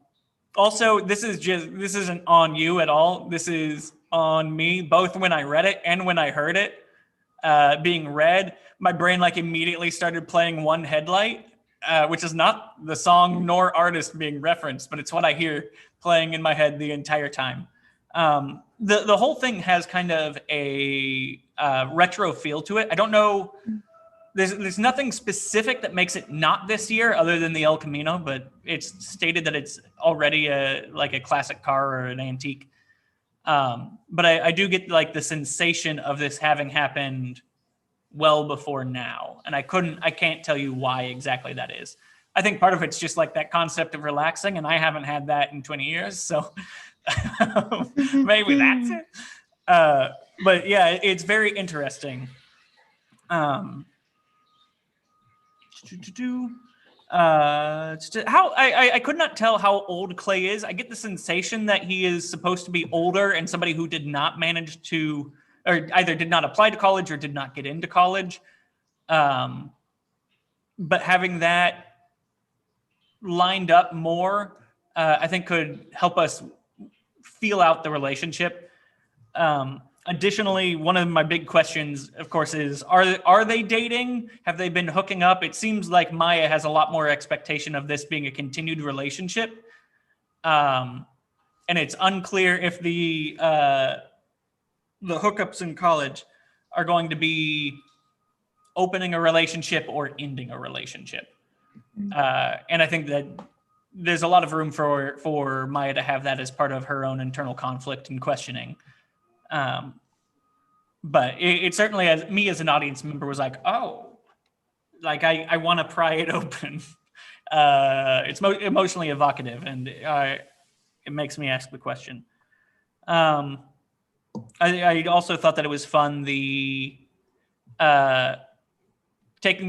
Also, this isn't on you at all. This is on me, both when I read it and when I heard it being read. My brain like immediately started playing One Headlight, which is not the song nor artist being referenced, but it's what I hear playing in my head the entire time. The whole thing has kind of a retro feel to it. I don't know. There's nothing specific that makes it not this year other than the El Camino, but it's stated that it's already like a classic car or an antique. But I do get like the sensation of this having happened well before now. And I can't tell you why exactly that is. I think part of it's just like that concept of relaxing, and I haven't had that in 20 years. So maybe that's it. But yeah, it's very interesting. How I could not tell how old Clay is. I get the sensation that he is supposed to be older and somebody who did not manage to, or either did not apply to college or did not get into college. But having that lined up more, I think could help us feel out the relationship. Additionally, one of my big questions, of course, is are they dating? Have they been hooking up? It seems like Maya has a lot more expectation of this being a continued relationship. And it's unclear if the hookups in college are going to be opening a relationship or ending a relationship. And I think that there's a lot of room for Maya to have that as part of her own internal conflict and questioning. But it certainly, as me as an audience member, was like, oh, like I want to pry it open. It's emotionally evocative, and it makes me ask the question. I also thought that it was fun, taking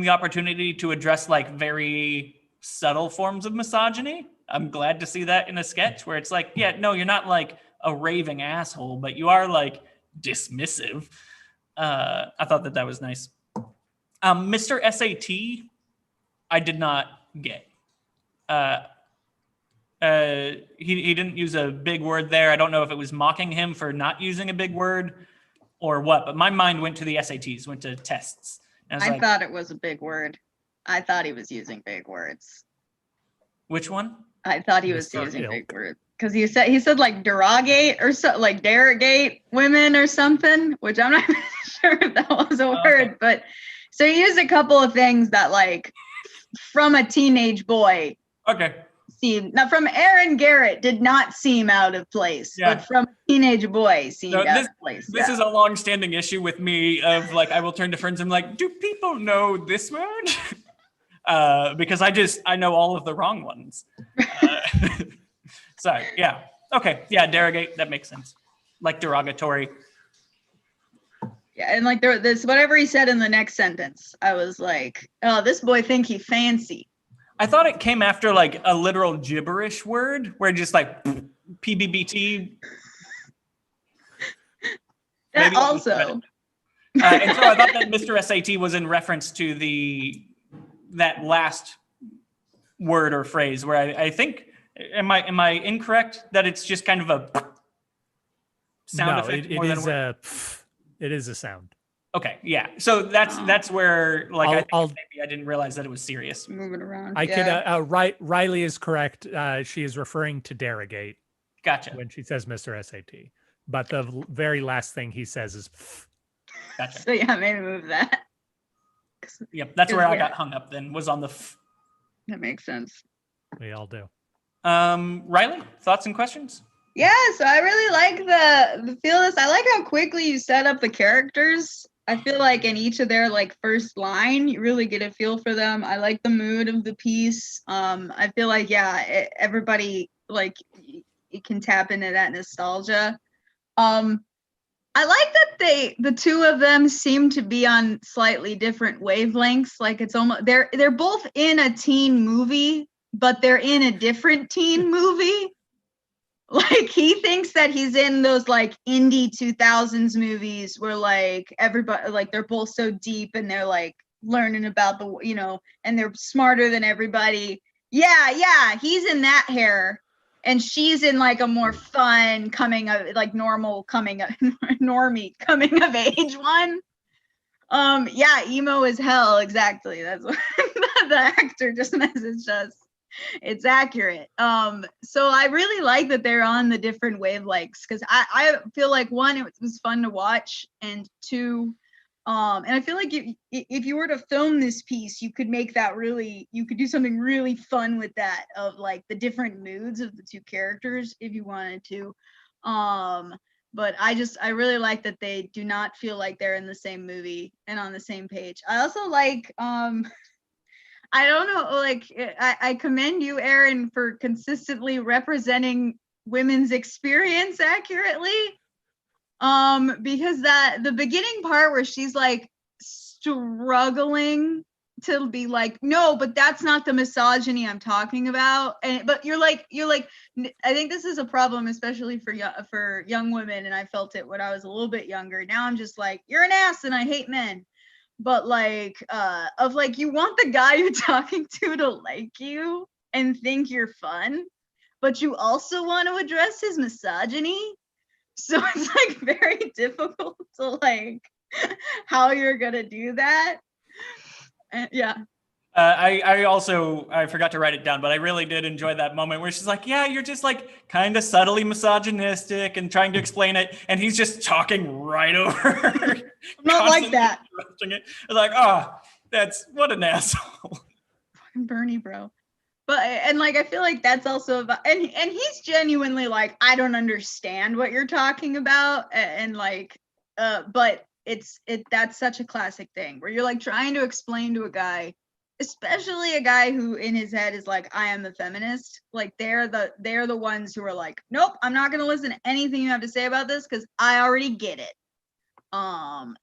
the opportunity to address like very subtle forms of misogyny. I'm glad to see that in a sketch where it's like, yeah, no, you're not like a raving asshole, but you are like dismissive. I thought that was nice. Mr. SAT, I did not get. He didn't use a big word there. I don't know if it was mocking him for not using a big word or what, but my mind went to the SATs, went to tests. And I thought it was a big word. I thought he was using big words. Which one? I thought he was Mr. using Ilk. big words because he said like derogate or so, like derogate women or something, which I'm not sure if that was a word, but so he used a couple of things that like from a teenage boy. Okay. Now from Aaron Garrett did not seem out of place, but from a teenage boy seemed out of place. This is a long-standing issue with me of like, I will turn to friends and I'm like, do people know this word? Because I know all of the wrong ones. So yeah, okay, yeah, derogate, that makes sense. Like derogatory. Yeah, and like this whatever he said in the next sentence, I was like, oh, this boy think he fancy. I thought it came after like a literal gibberish word where just like PBBT. That also. And so I thought that Mr. SAT was in reference to that last word or phrase where I think, am I incorrect that it's just kind of a sound effect? It is a sound. Okay, yeah. So that's where like maybe I didn't realize that it was serious. Moving around. Riley is correct. She is referring to derogate. Gotcha. When she says Mr. SAT, but the very last thing he says is. Gotcha. So yeah, maybe move that. Yep, that's where I got hung up. Then was on the. That makes sense. We all do. Riley, thoughts and questions? Yeah, so I really like the feel of this. I like how quickly you set up the characters. I feel like in each of their like first line, you really get a feel for them. I like the mood of the piece. I feel like everybody like it can tap into that nostalgia. I like that the two of them seem to be on slightly different wavelengths. Like it's almost they're both in a teen movie, but they're in a different teen movie. Like he thinks that he's in those like indie 2000s movies where like everybody like they're both so deep and they're like learning about and they're smarter than everybody. Yeah, he's in that hair and she's in like a more fun normie coming of age one. Emo as hell, exactly. That's what the actor just messaged us. It's accurate. So I really like that they're on the different wavelengths because I feel like one, it was fun to watch, and two, and I feel like if you were to film this piece, you could do something really fun with that of like the different moods of the two characters if you wanted to. But I really like that they do not feel like they're in the same movie and on the same page. I also like I don't know, like I commend you, Aaron, for consistently representing women's experience accurately. Because the beginning part where she's like struggling to be like, no, but that's not the misogyny I'm talking about. But you're like, I think this is a problem, especially for young women. And I felt it when I was a little bit younger. Now I'm just like, you're an ass and I hate men. But like you want the guy you're talking to like you and think you're fun, but you also want to address his misogyny. So it's like very difficult to like how you're gonna do that. Yeah. I forgot to write it down, but I really did enjoy that moment where she's like, yeah, you're just like kind of subtly misogynistic and trying to explain it. And he's just talking right over her. Not like that. It. Like, that's what an asshole. Fucking Bernie, bro. But, and like, I feel like that's also about, and he's genuinely like, I don't understand what you're talking about. And like, but that's such a classic thing where you're like trying to explain to a guy, especially a guy who in his head is like, I am the feminist. Like they're the ones who are like, nope, I'm not going to listen to anything you have to say about this because I already get it.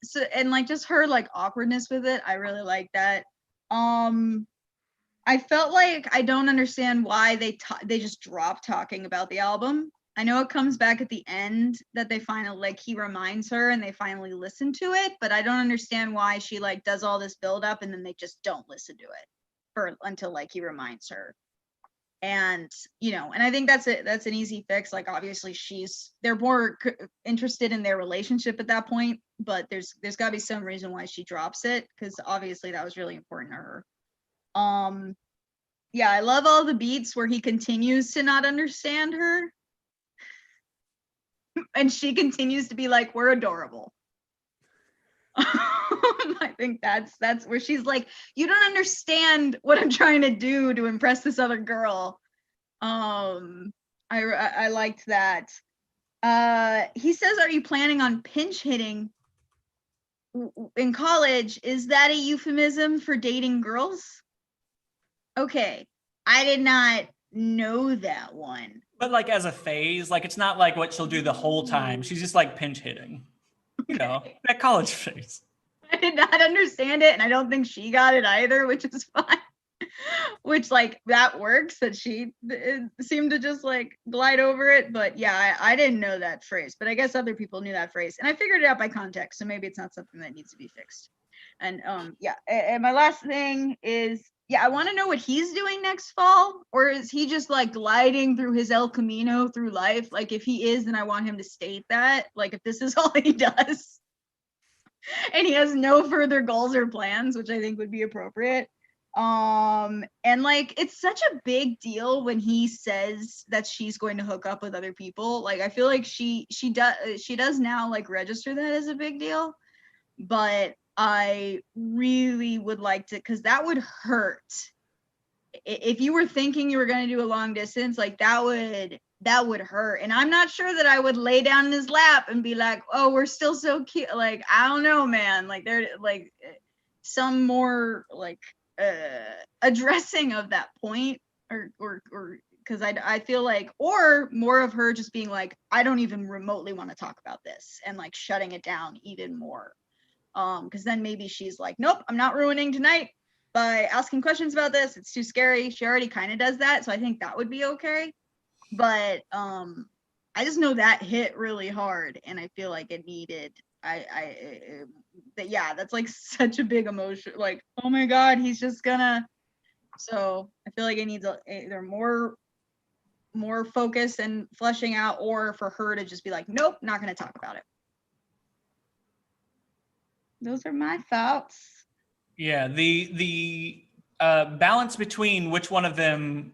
So, and like just her like awkwardness with it, I really like that. I felt like I don't understand why they just dropped talking about the album. I know it comes back at the end that they finally, like, he reminds her and they finally listen to it, but I don't understand why she like does all this build up and then they just don't listen to it until like he reminds her. And and I think that's an easy fix. Like, obviously they're more interested in their relationship at that point, but there's got to be some reason why she drops it, because obviously that was really important to her. Yeah, I love all the beats where he continues to not understand her and she continues to be like, we're adorable. I think that's where she's like, you don't understand what I'm trying to do to impress this other girl. I liked that. He says, are you planning on pinch hitting in college? Is that a euphemism for dating girls? Okay, I did not know that one. But like as a phase, like it's not like what she'll do the whole time. She's just like pinch hitting, that college phase. I did not understand it, and I don't think she got it either, which is fine. Which, like, that works, that she seemed to just like glide over it. But yeah, I didn't know that phrase, but I guess other people knew that phrase, and I figured it out by context, so maybe it's not something that needs to be fixed. And yeah, and my last thing is, yeah, I want to know what he's doing next fall, or is he just like gliding through his El Camino through life? Like, if he is, then I want him to state that, like, if this is all he does and he has no further goals or plans, which I think would be appropriate. And like, it's such a big deal when he says that she's going to hook up with other people. Like, I feel like she does now like register that as a big deal, but I really would like to, because that would hurt. If you were thinking you were going to do a long distance, like that would hurt. And I'm not sure that I would lay down in his lap and be like, oh, we're still so cute. Like, I don't know, man. Like, there, like, some more like addressing of that point, or because I feel like, or more of her just being like, I don't even remotely want to talk about this, and like shutting it down even more. Because then maybe she's like, nope, I'm not ruining tonight by asking questions about this. It's too scary. She already kind of does that, so I think that would be okay. But I just know that hit really hard, and I feel like it needed. Yeah, that's like such a big emotion. Like, oh my God, he's just gonna. So I feel like it needs either more focus and fleshing out, or for her to just be like, nope, not gonna talk about it. Those are my thoughts. Yeah, the balance between which one of them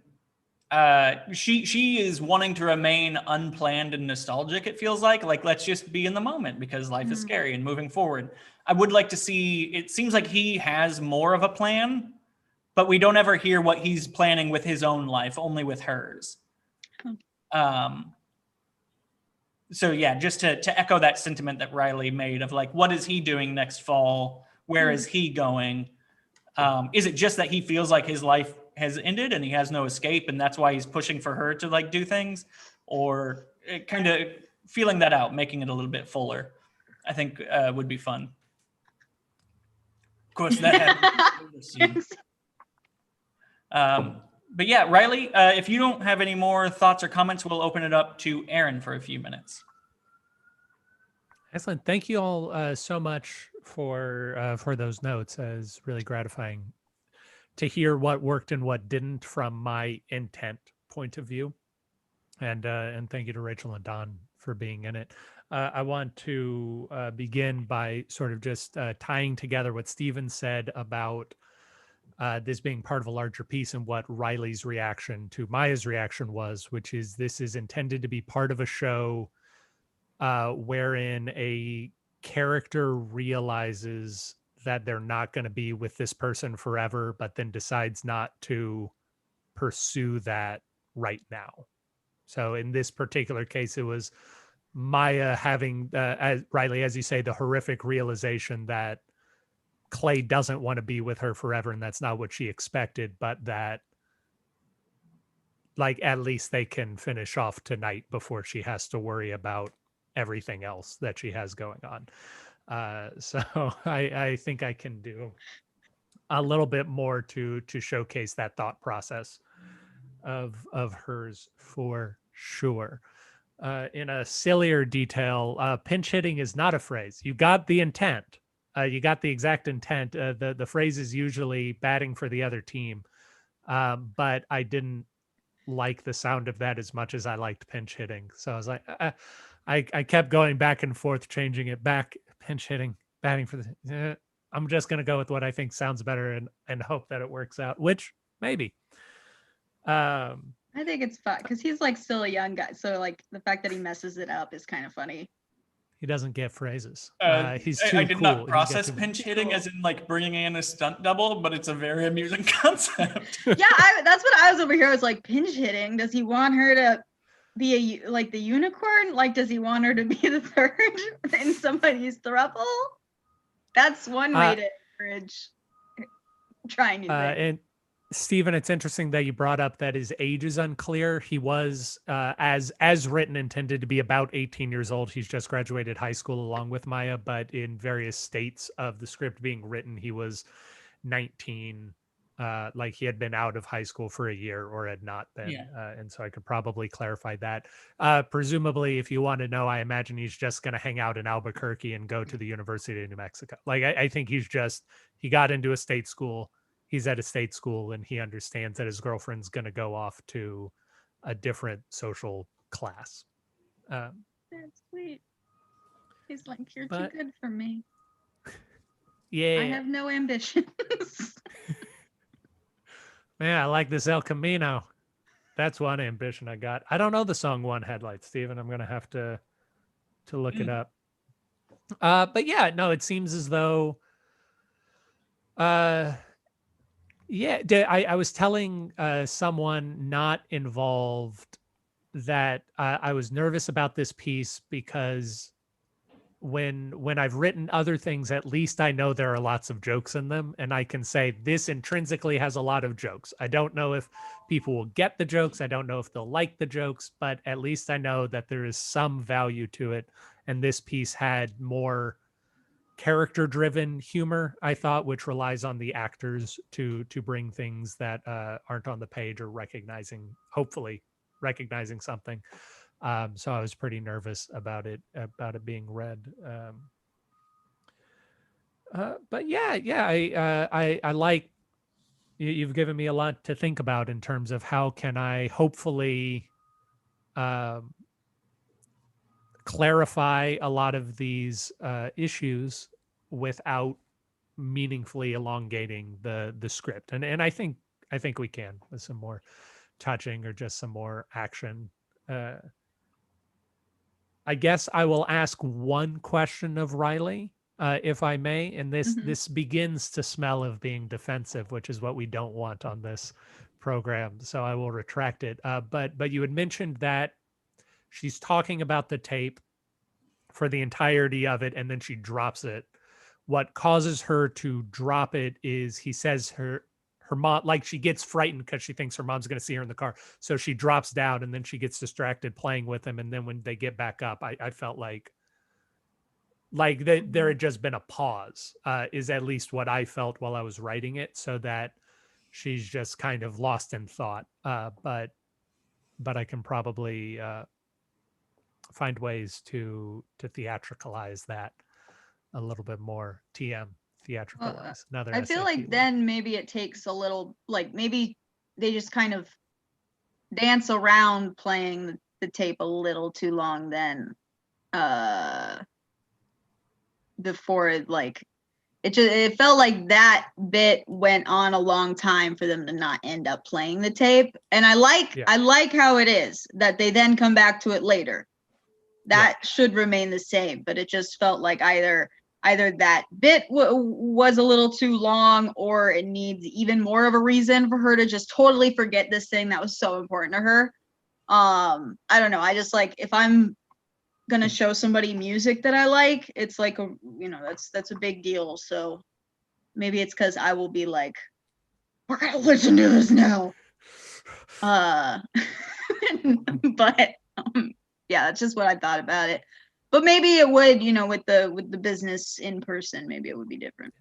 she is wanting to remain unplanned and nostalgic, it feels like let's just be in the moment because life is scary and moving forward. I would like to see, it seems like he has more of a plan, but we don't ever hear what he's planning with his own life, only with hers. So yeah, just to echo that sentiment that Riley made of like, what is he doing next fall? Where is he going? Is it just that he feels like his life has ended and he has no escape, and that's why he's pushing for her to like do things? Or kind of feeling that out, making it a little bit fuller, I think would be fun. Of course, that happens. But yeah, Riley, if you don't have any more thoughts or comments, we'll open it up to Aaron for a few minutes. Excellent. Thank you all so much for those notes. It was really gratifying to hear what worked and what didn't from my intent point of view. And thank you to Rachel and Don for being in it. I want to begin by sort of just tying together what Stephen said about this being part of a larger piece and what Riley's reaction to Maya's reaction was, which is this is intended to be part of a show wherein a character realizes that they're not going to be with this person forever, but then decides not to pursue that right now. So in this particular case, it was Maya having, as Riley, as you say, the horrific realization that Clay doesn't want to be with her forever, and that's not what she expected, but that like at least they can finish off tonight before she has to worry about everything else that she has going on. So I think I can do a little bit more to showcase that thought process of hers for sure. in a sillier detail, pinch hitting is not a phrase. You got the intent. You got the exact intent. The phrase is usually batting for the other team. But I didn't like the sound of that as much as I liked pinch hitting. So I was like, I kept going back and forth, changing it back, pinch hitting, batting for the. I'm just going to go with what I think sounds better and hope that it works out, which maybe. I think it's fun because he's like still a young guy. So like the fact that he messes it up is kind of funny. He doesn't get phrases. He's I too did cool. not He's got process too- pinch hitting as in like bringing in a stunt double, but it's a very amusing concept. Yeah, that's what I was over here. I was like, pinch hitting. Does he want her to be like the unicorn? Like, does he want her to be the third in somebody's throuple? That's one way to encourage trying new things. And Stephen, it's interesting that you brought up that his age is unclear. He was, as written, intended to be about 18 years old. He's just graduated high school along with Maya, but in various states of the script being written, he was 19. Like he had been out of high school for a year or had not been. Yeah. And so I could probably clarify that. Presumably, if you want to know, I imagine he's just going to hang out in Albuquerque and go to the University of New Mexico. Like I think he got into a state school. He's at a state school and he understands that his girlfriend's going to go off to a different social class. That's sweet. He's like, you're too good for me. Yeah. I have no ambitions. Man, I like this El Camino. That's one ambition I got. I don't know the song One Headlight, Steven. I'm going to have to look it up. But yeah, no, it seems as though yeah, I was telling someone not involved that I was nervous about this piece because when I've written other things, at least I know there are lots of jokes in them, and I can say this intrinsically has a lot of jokes. I don't know if people will get the jokes. I don't know if they'll like the jokes, but at least I know that there is some value to it. And this piece had more character-driven humor, I thought, which relies on the actors to bring things that aren't on the page or hopefully recognizing something. So I was pretty nervous about it being read. But yeah, I like you've given me a lot to think about in terms of how can I hopefully clarify a lot of these issues without meaningfully elongating the script, and I think we can with some more touching or just some more action. I guess I will ask one question of Riley, if I may, and this begins to smell of being defensive, which is what we don't want on this program. So I will retract it. But you had mentioned that she's talking about the tape for the entirety of it, and then she drops it. What causes her to drop it is he says her mom, like she gets frightened because she thinks her mom's going to see her in the car. So she drops down and then she gets distracted playing with him. And then when they get back up, I felt like there had just been a pause, is at least what I felt while I was writing it, so that she's just kind of lost in thought. But I can probably find ways to theatricalize that a little bit more. Theatricalize. Another I feel SAT like word. then maybe it takes a little, like maybe they just kind of dance around playing the tape a little too long then before it felt like that bit went on a long time for them to not end up playing the tape. And I like how it is that they then come back to it later. That should remain the same, but it just felt like either that bit was a little too long, or it needs even more of a reason for her to just totally forget this thing that was so important to her. I don't know. I just like, if I'm gonna show somebody music that I like, it's like that's a big deal. So maybe it's because I will be like, we're gonna listen to this now. But yeah, that's just what I thought about it. But maybe it would, with the business in person, maybe it would be different.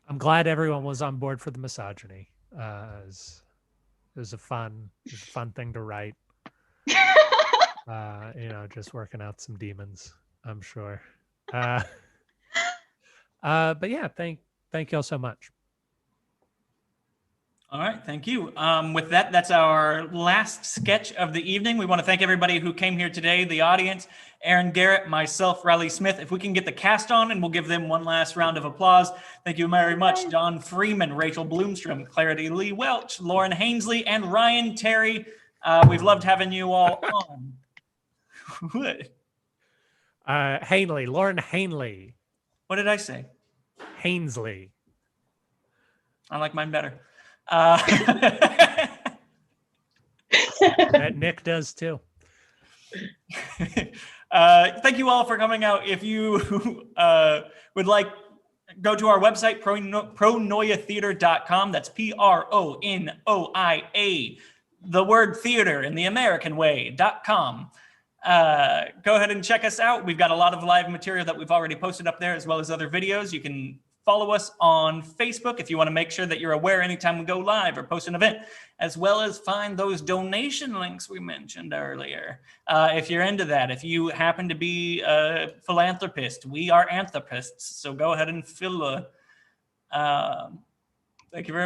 I'm glad everyone was on board for the misogyny. It was a fun thing to write. Just working out some demons, I'm sure. But yeah, thank y'all so much. All right, thank you. With that, that's our last sketch of the evening. We want to thank everybody who came here today, the audience, Aaron Garrett, myself, Riley Smith. If we can get the cast on, and we'll give them one last round of applause. Thank you very much, John Freeman, Rachel Bloomstrom, Clarity Lee Welch, Lauren Hainsley, and Ryan Terry. We've loved having you all on. What? Lauren Hainley. What did I say? Hainsley. I like mine better. That Nick does too. Thank you all for coming out. If you would like, go to our website, pronoiatheater.com. That's PRONOIA, the word theater in the American way.com. Go ahead and check us out. We've got a lot of live material that we've already posted up there, as well as other videos. You can follow us on Facebook if you want to make sure that you're aware anytime we go live or post an event, as well as find those donation links we mentioned earlier. If you're into that, if you happen to be a philanthropist, we are anthropists, so go ahead and fill thank you very much.